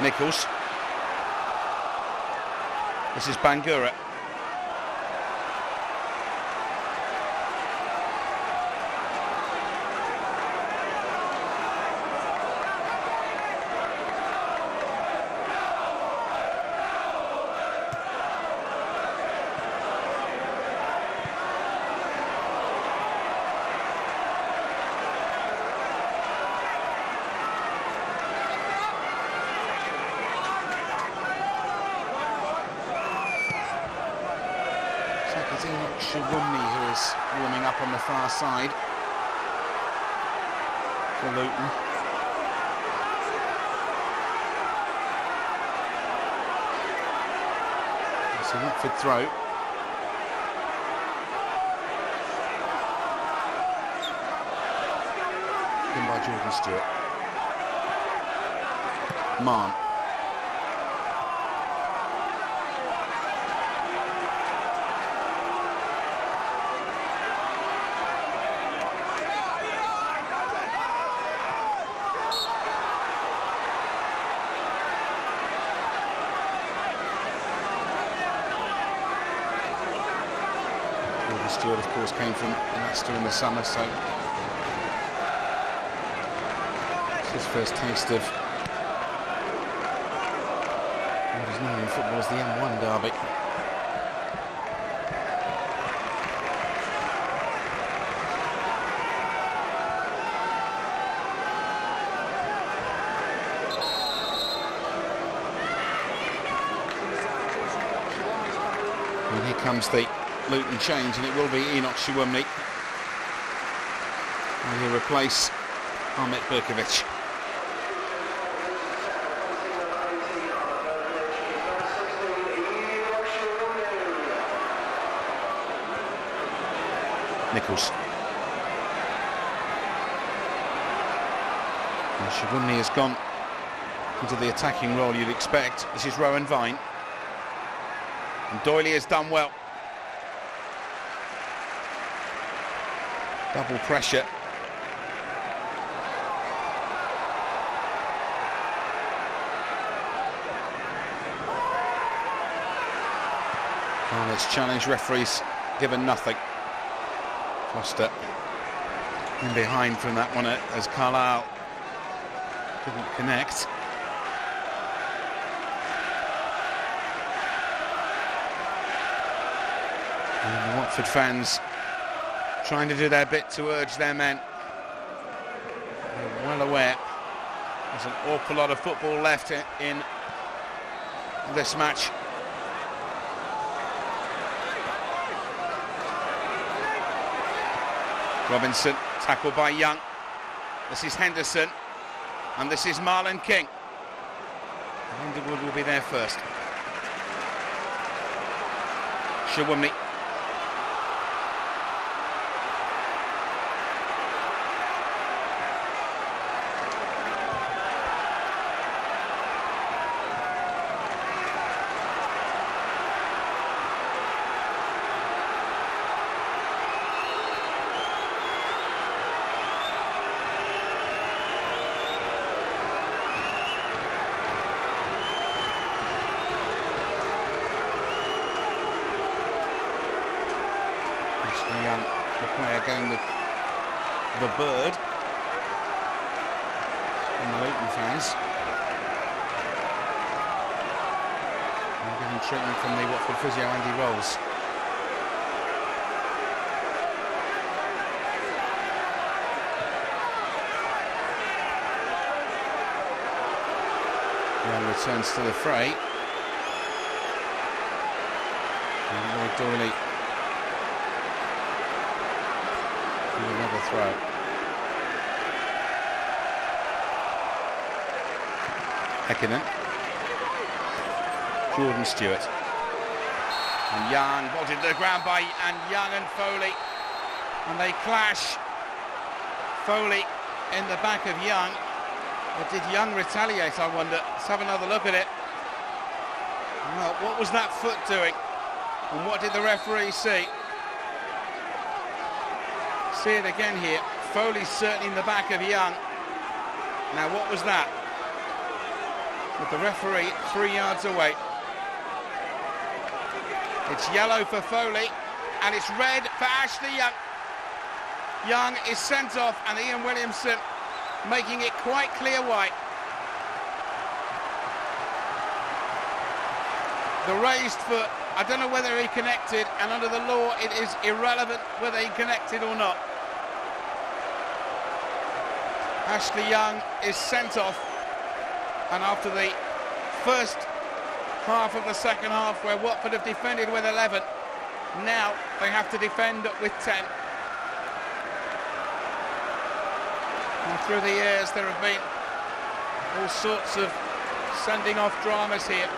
Nichols. This is Bangura. Who is warming up on the far side for Luton. It's a Watford throw. In by Jordan Stewart. Mann. Stewart, of course, came from Leicester in the summer, so it's his first taste of what is known in football as the M1 derby. And here comes the Luton change, and it will be Enoch Shiwumni. And he'll replace Ahmet Berkovic. Nichols. And Shiwumni has gone into the attacking role you'd expect. This is Rowan Vine. And Doyley has done well. Double pressure. Hornets challenge, referees given nothing. Foster in behind from that one as Carlisle didn't connect. And the Watford fans trying to do their bit to urge their men. They're well aware there's an awful lot of football left in this match. Robinson, tackled by Young. This is Henderson, and this is Marlon King. Underwood will be there first. Shiwumni. Ashley Young, the player going with the bird. And the Luton fans. And getting treatment from the Watford physio Andy Rolls. Young returns to the fray. And Lloyd Doyley with another throw. Hekinen. Jordan Stewart. And Young bolted to the ground by Young and Foley. And they clash. Foley in the back of Young. Or did Young retaliate, I wonder? Let's have another look at it. Well, what was that foot doing? And what did the referee see? See it again here. Foley's certainly in the back of Young. Now, what was that? With the referee 3 yards away. It's yellow for Foley, and it's red for Ashley Young. Young is sent off, and Ian Williamson making it quite clear why. The raised foot, I don't know whether he connected, and under the law it is irrelevant whether he connected or not. Ashley Young is sent off, and after the first half of the second half, where Watford have defended with 11, now they have to defend with 10. And through the years there have been all sorts of sending off dramas here.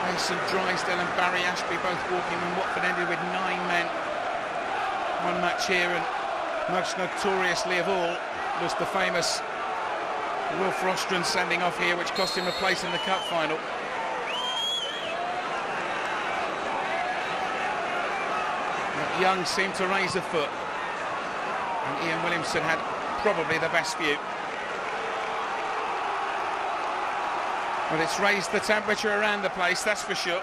Mason Drysdale and Barry Ashby both walking when Watford ended with 9 men. One match here, and most notoriously of all was the famous Wilf Rostron sending off here, which cost him a place in the cup final. But Young seemed to raise a foot, and Ian Williamson had probably the best view. Well, it's raised the temperature around the place, that's for sure.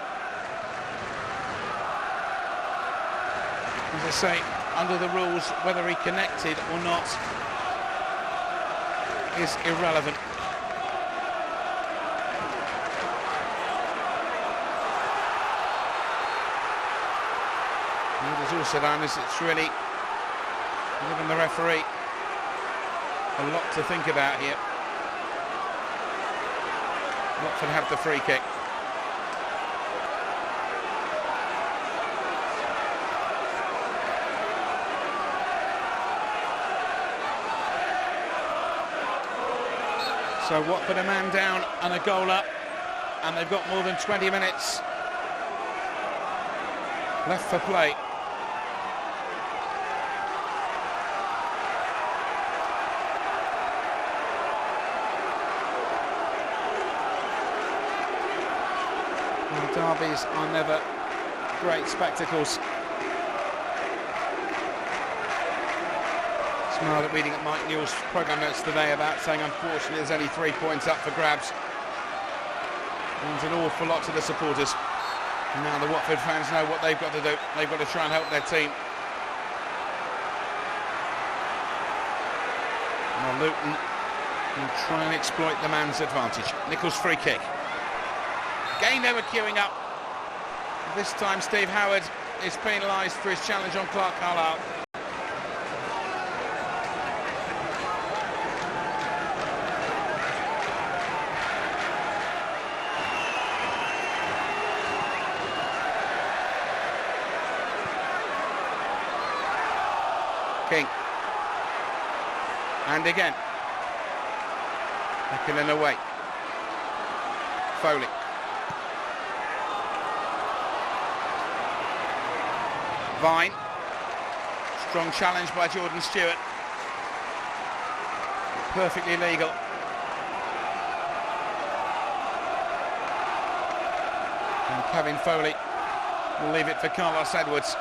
As I say, under the rules, whether he connected or not is irrelevant. And it is also done as it's really given the referee a lot to think about here. Watford have the free kick. So Watford a man down and a goal up, and they've got more than 20 minutes left for play. Well, derbies are never great spectacles. Smiled at reading at Mike Newell's programme notes today about saying unfortunately there's only 3 points up for grabs. Means an awful lot to the supporters. And now the Watford fans know what they've got to do. They've got to try and help their team. Now Luton will try and exploit the man's advantage. Nichols' free kick. Again they were queuing up. This time Steve Howard is penalised for his challenge on Clark Carlisle. King. And again. Hekinen away. Foley. Vine. Strong challenge by Jordan Stewart. Perfectly legal. And Kevin Foley will leave it for Carlos Edwards.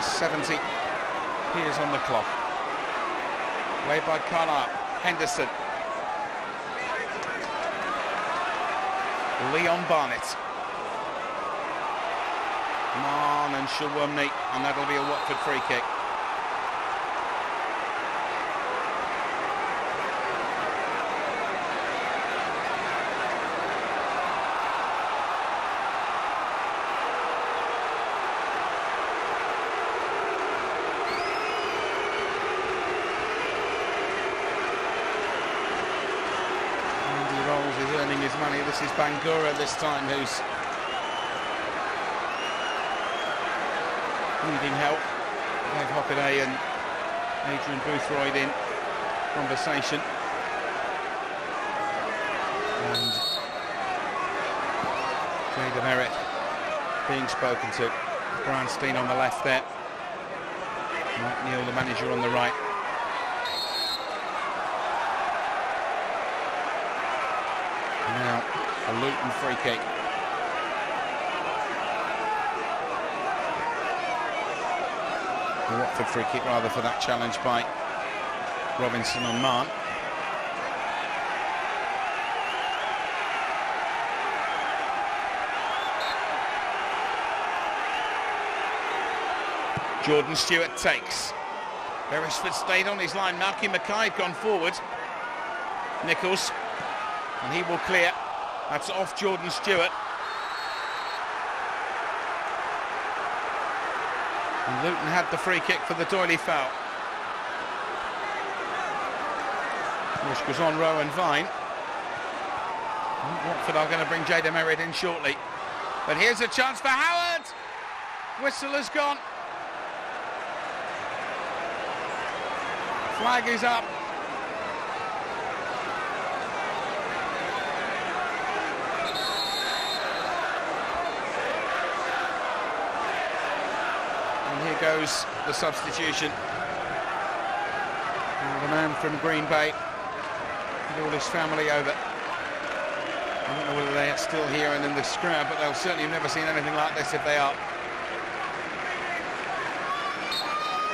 70 appears on the clock. Played by Carlisle. Henderson. Leon Barnett. Mann and Shawumni, and that'll be a Watford free kick. Is earning his money. This is Bangura this time, who's needing help. Dave Hockaday and Adrian Boothroyd in conversation, and Jada Merritt being spoken to. Brian Steen on the left there, Mike Neal the manager on the right. Now a Luton free kick. A Watford free kick rather, for that challenge by Robinson on Mann. Jordan Stewart takes. Beresford stayed on his line. Malky Mackay had gone forward. Nichols. And he will clear. That's off Jordan Stewart. And Luton had the free kick for the Doyley foul, which was on Rowan Vine. Watford are going to bring Jada Merritt in shortly. But here's a chance for Howard. Whistle has gone. Flag is up. Here goes the substitution. And the man from Green Bay with all his family over. I don't know whether they are still here and in this crowd, but they'll certainly have never seen anything like this if they are.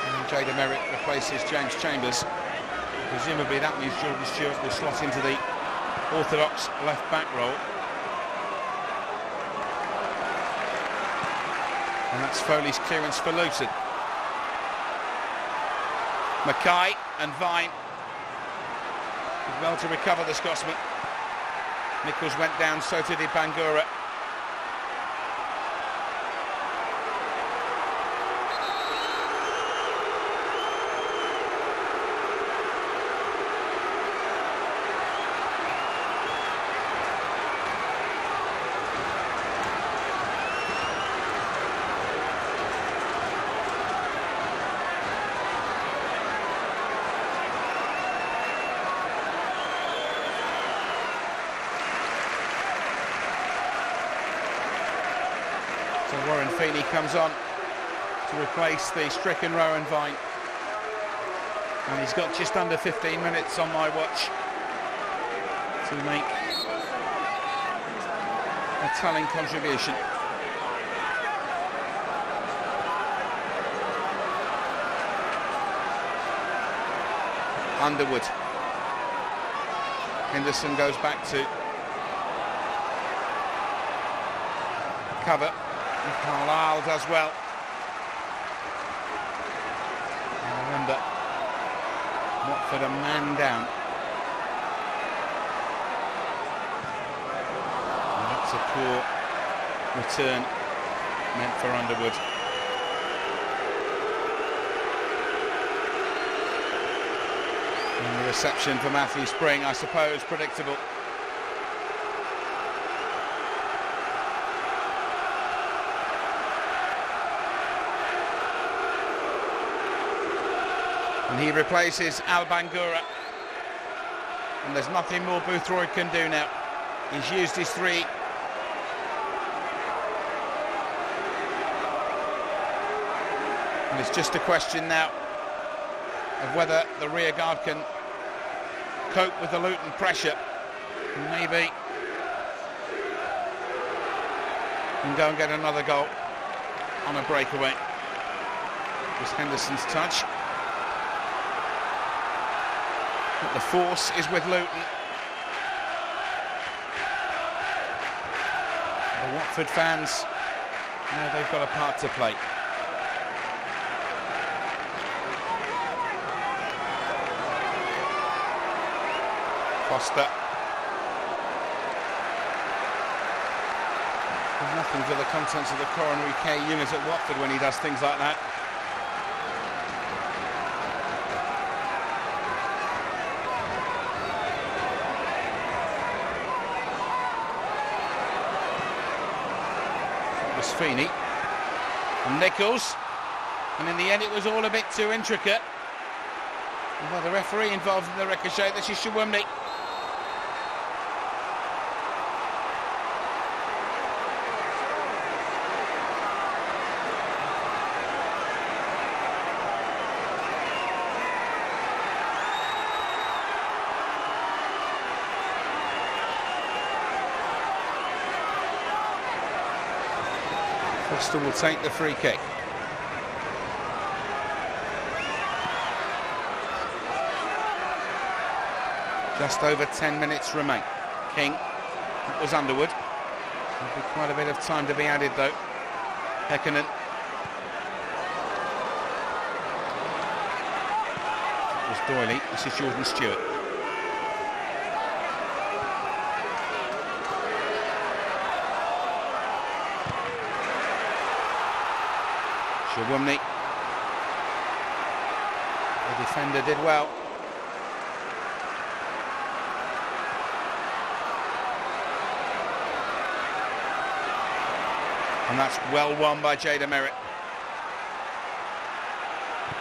And Jada Merritt replaces James Chambers. Presumably that means Jordan Stewart will slot into the orthodox left back role. And that's Foley's clearance for Luton. Mackay and Vine did well to recover the Scotsman. Nichols went down, so too did Bangura. So Warren Feeney comes on to replace the stricken Rowan Vine. And he's got just under 15 minutes on my watch to make a telling contribution. Underwood. Henderson goes back to cover. And Carlisle does well. And remember, Watford a man down. And that's a poor return meant for Underwood. And the reception for Matthew Spring, I suppose, predictable. And he replaces Al Bangura. And there's nothing more Boothroyd can do now. He's used his three. And it's just a question now of whether the rear guard can cope with the Luton pressure. And maybe can go and get another goal on a breakaway. It's Henderson's touch. But the force is with Luton. The Watford fans, now they've got a part to play. Foster. There's nothing for the contents of the coronary care unit at Watford when he does things like that. It was Feeney and Nichols, and in the end it was all a bit too intricate. Well, the referee involved in the ricochet, this is Shawumni. Foster will take the free kick. Just over 10 minutes remain. King, that was Underwood. There'll be quite a bit of time to be added though. Häkkinen. It was Doyley, this is Jordan Stewart. Shawumni. The defender did well. And that's well won by Jada Merritt.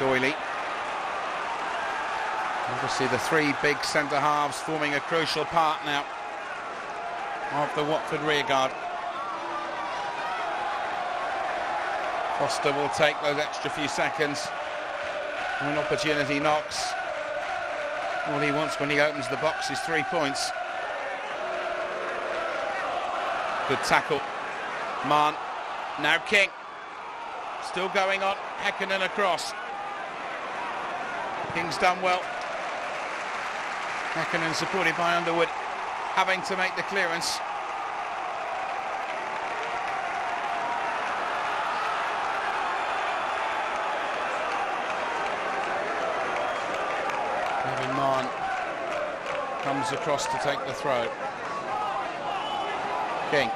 Doyley. Obviously the three big centre halves forming a crucial part now of the Watford rearguard. Foster will take those extra few seconds. When opportunity knocks, all he wants when he opens the box is 3 points. Good tackle. Mann. Now King. Still going on. Häkkinen across. King's done well. Häkkinen supported by Underwood, having to make the clearance. Mann comes across to take the throw. King.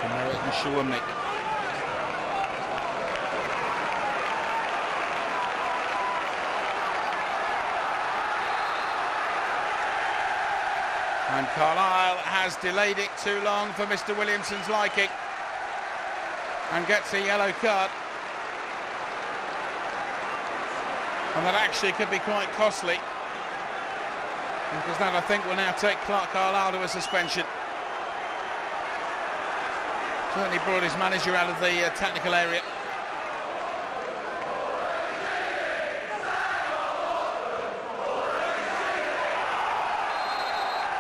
Merritt and Shawumni. And Carlisle has delayed it too long for Mr. Williamson's liking and gets a yellow card. And that actually could be quite costly, because that I think will now take Clark Carlisle to a suspension. Certainly brought his manager out of the technical area.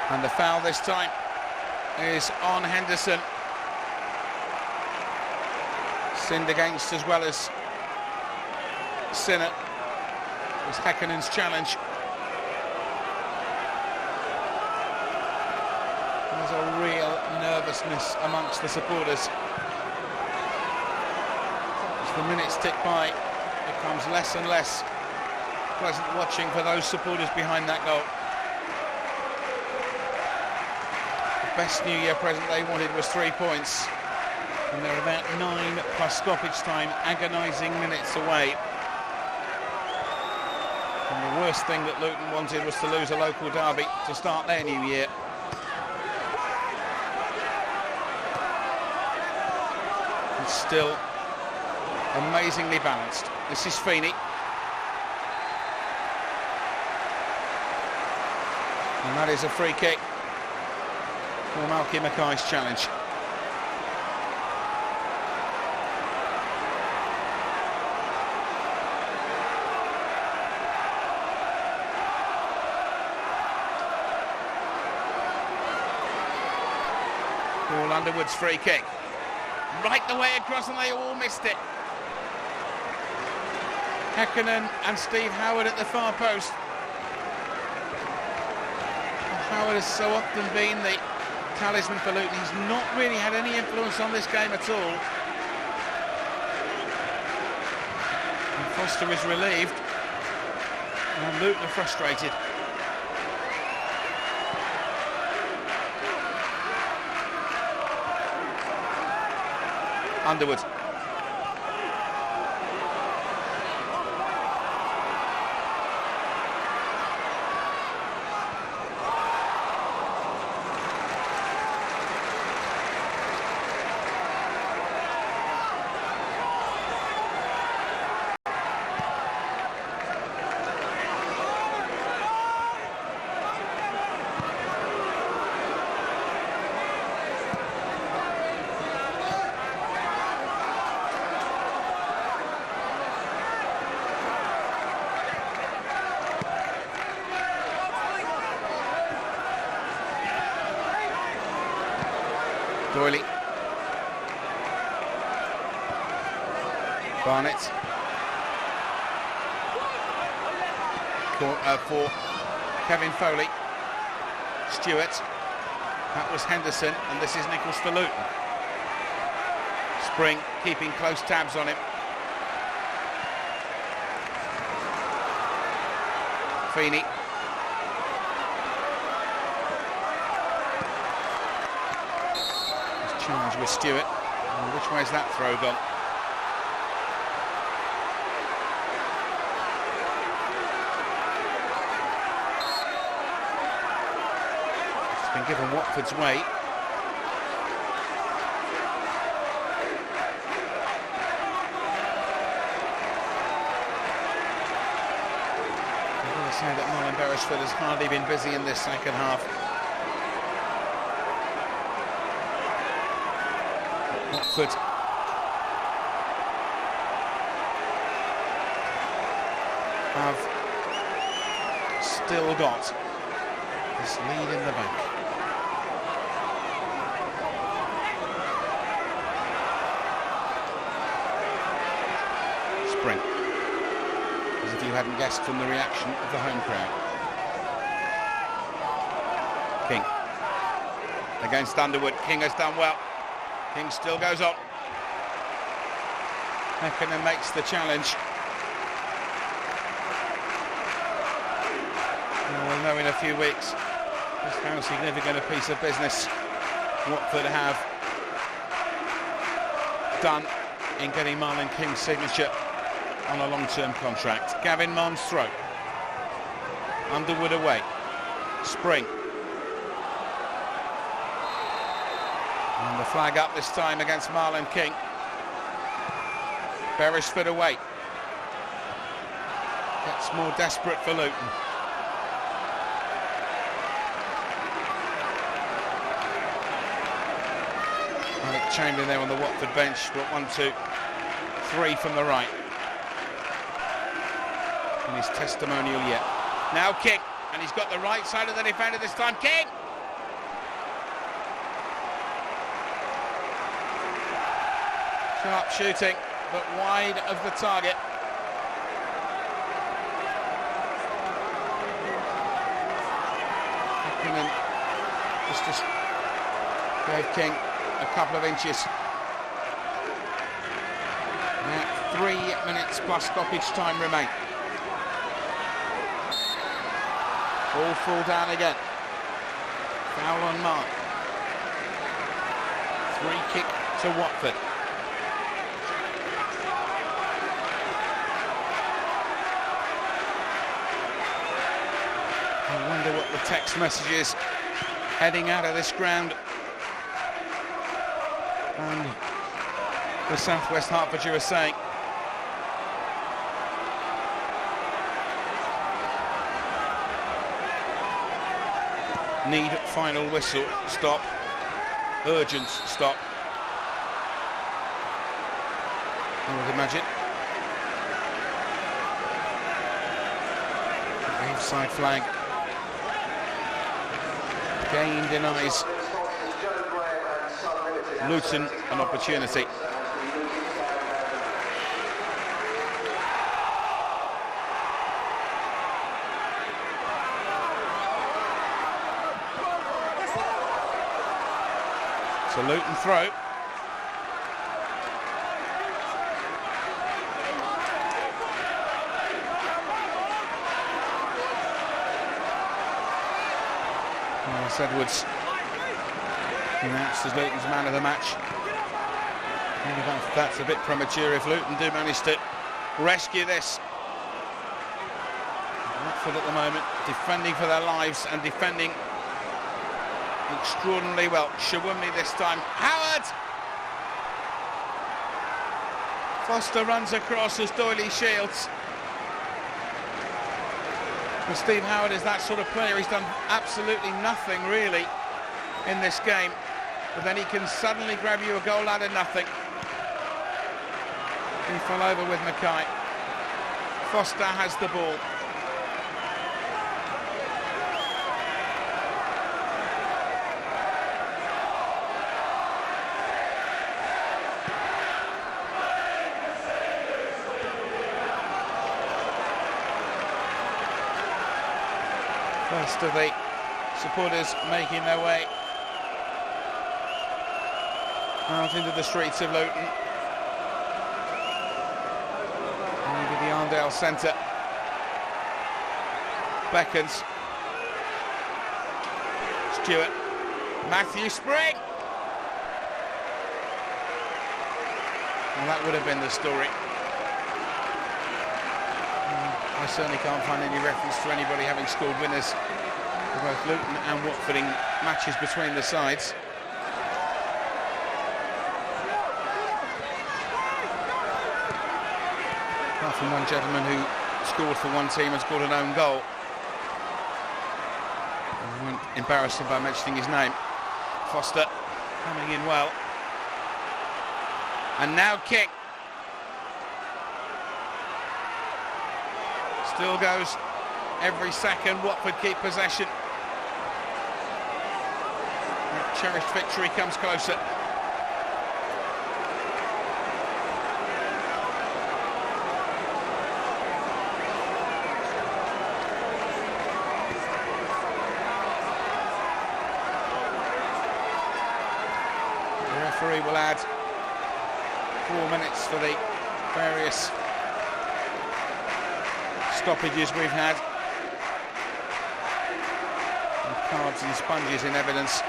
And the foul this time is on Henderson. Sinned against as well as Sinner. It was Häkkinen's challenge. There's a real nervousness amongst the supporters. As the minutes tick by, it becomes less and less pleasant watching for those supporters behind that goal. Best New Year present they wanted was 3 points, and they're about 9 plus stoppage time, agonising minutes away. And the worst thing that Luton wanted was to lose a local derby to start their new year. It's still amazingly balanced. This is Feeney. And that is a free kick. Well, Malky Mackay's challenge. Paul Underwood's free kick. right the way across, and they all missed it. Häkkinen and Steve Howard at the far post. Howard has so often been the talisman for Luton. He's not really had any influence on this game at all. And Foster is relieved. And Luton are frustrated. Underwood. Doyley. Barnett. For Kevin Foley. Stewart. That was Henderson, and this is Nichols for Luton. Spring keeping close tabs on him. Feeney. Charge with Stewart. And which way's that throw gone? It's been given Watford's way. I'm going to say that Marlon Beresford has hardly been busy in this second half. Watford have still got this lead in the bank. Spring, as if you hadn't guessed from the reaction of the home crowd. King against Underwood. King has done well. King still goes up. Häkkinen makes the challenge. And we'll know in a few weeks just how significant a piece of business Watford have done in getting Marlon King's signature on a long-term contract. Gavin Mann's throw. Underwood away. Spring. And the flag up this time against Marlon King. Beresford away. Gets more desperate for Luton. Alec Chamberlain there on the Watford bench. Got 1, 2, 3 from the right. In his testimonial yet. Now King. And he's got the right side of the defender this time. King! Sharp shooting, but wide of the target. Häkkinen just gave King a couple of inches. Now 3 minutes plus stoppage time remain. All fall down again. Foul on mark. Free kick to Watford. I wonder what the text message is heading out of this ground. And the South West Hertfordshire are saying. Need final whistle, stop, urgent stop. I would imagine. The offside flag. Again denies Luton an opportunity. So Luton throw. Edwards announced as Luton's man of the match. Maybe that's a bit premature if Luton do manage to rescue this. Watford at the moment defending for their lives and defending extraordinarily well. Shawumi this time. Howard! Foster runs across as Doyley shields. And Steve Howard is that sort of player. He's done absolutely nothing really in this game, but then he can suddenly grab you a goal out of nothing. He fell over with Mackay. Foster has the ball. First of the supporters making their way out into the streets of Luton. Maybe the Arndale Centre beckons. Stewart, Matthew Spring. Well, that would have been the story. I certainly can't find any reference to anybody having scored winners for both Luton and Watford in matches between the sides. Apart from one gentleman who scored for one team and scored an own goal. I won't embarrass him by mentioning his name. Foster coming in well. And now King. Still goes every second. Watford keep possession. That cherished victory comes closer. The referee will add 4 minutes for the various stoppages we've had. And cards and sponges in evidence.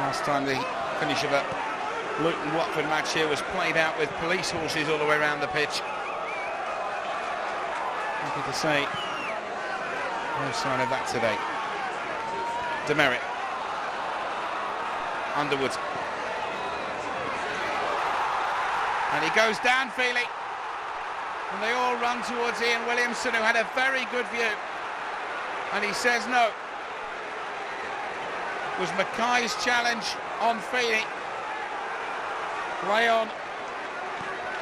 Last time the finish of a Luton-Watford match here was played out with police horses all the way around the pitch. Happy to say no sign of that today. Demerit. Underwood. And he goes down, Feely. And they all run towards Ian Williamson, who had a very good view. And he says no. It was Mackay's challenge on Feely. Play on.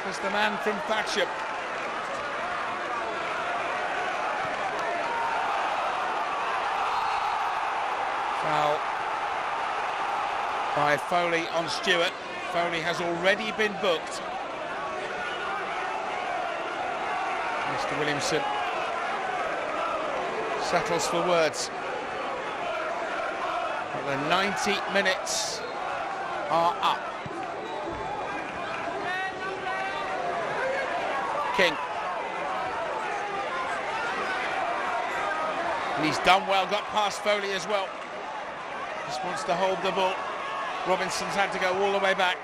As the man from Thatcham. Foul by Foley on Stewart. Foley has already been booked. Mr. Williamson settles for words. But the 90 minutes are up. King. And he's done well, got past Foley as well. Just wants to hold the ball. Robinson's had to go all the way back.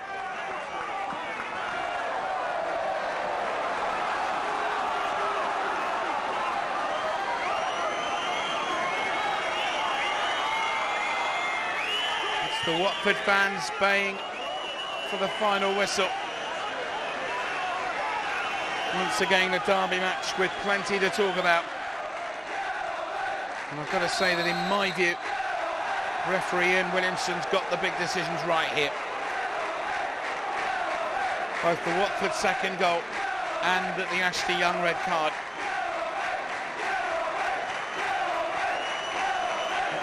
It's the Watford fans baying for the final whistle. Once again, a derby match with plenty to talk about. And I've got to say that in my view, referee Ian Williamson's got the big decisions right here. both the Watford second goal and the Ashley Young red card.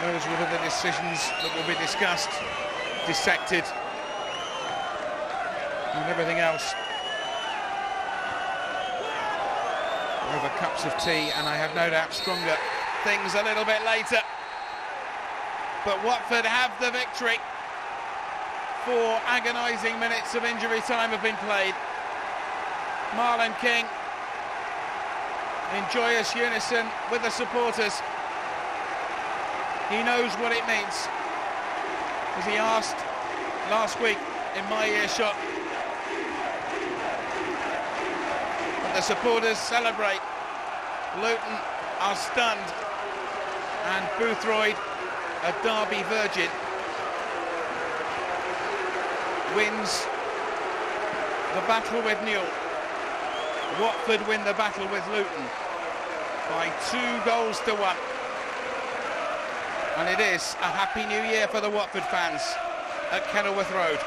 Those will be the decisions that will be discussed, dissected, and everything else over cups of tea, and I have no doubt stronger things a little bit later. But Watford have the victory. 4 agonising minutes of injury time have been played. Marlon King in joyous unison with the supporters. He knows what it means, as he asked last week in my earshot. But the supporters celebrate. Luton are stunned, and Boothroyd, a Derby virgin, wins the battle with Newell. Watford win the battle with Luton by 2 goals to 1. And it is a happy new year for the Watford fans at Kenilworth Road.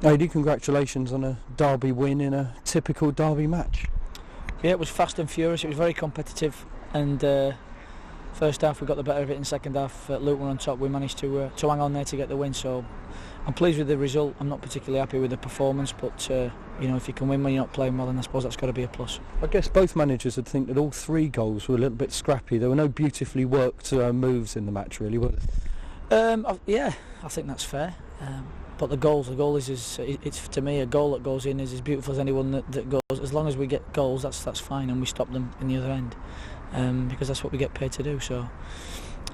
Aidy, congratulations on a Derby win in a typical Derby match. Yeah, it was fast and furious. It was very competitive, and first half we got the better of it. In second half, Luton were on top. We managed to hang on there to get the win. So I'm pleased with the result. I'm not particularly happy with the performance, but you know, if you can win when you're not playing well, then I suppose that's got to be a plus. I guess both managers would think that all 3 goals were a little bit scrappy. There were no beautifully worked moves in the match, really, were there? Yeah, I think that's fair. But the goal is it's to me, a goal that goes in is as beautiful as anyone that goes. As long as we get goals, that's fine, and we stop them in the other end, because that's what we get paid to do. So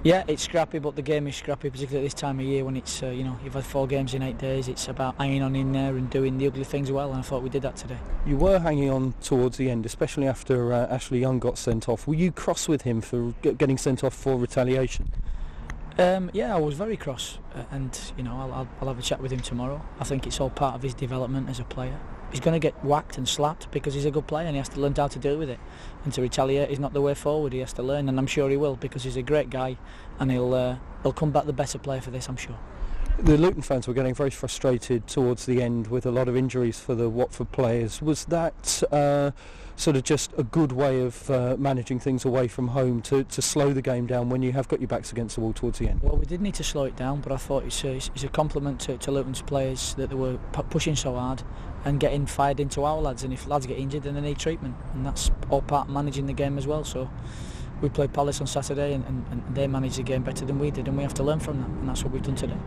yeah, it's scrappy, but the game is scrappy, particularly at this time of year when it's you know, you've had 4 games in 8 days. It's about hanging on in there and doing the ugly things well, and I thought we did that today. You were hanging on towards the end, especially after Ashley Young got sent off. Were you cross with him for getting sent off for retaliation? Yeah, I was very cross, and you know, I'll have a chat with him tomorrow. I think it's all part of his development as a player. He's going to get whacked and slapped because he's a good player, and he has to learn how to deal with it. And to retaliate is not the way forward. He has to learn, and I'm sure he will, because he's a great guy, and he'll come back the better player for this, I'm sure. The Luton fans were getting very frustrated towards the end with a lot of injuries for the Watford players. Was that sort of just a good way of managing things away from home to slow the game down when you have got your backs against the wall towards the end? Well, we did need to slow it down, but I thought it's a compliment to Luton's players that they were pushing so hard and getting fired into our lads, and if lads get injured then they need treatment, and that's all part of managing the game as well. So we played Palace on Saturday, and they managed the game better than we did, and we have to learn from that, and that's what we've done today.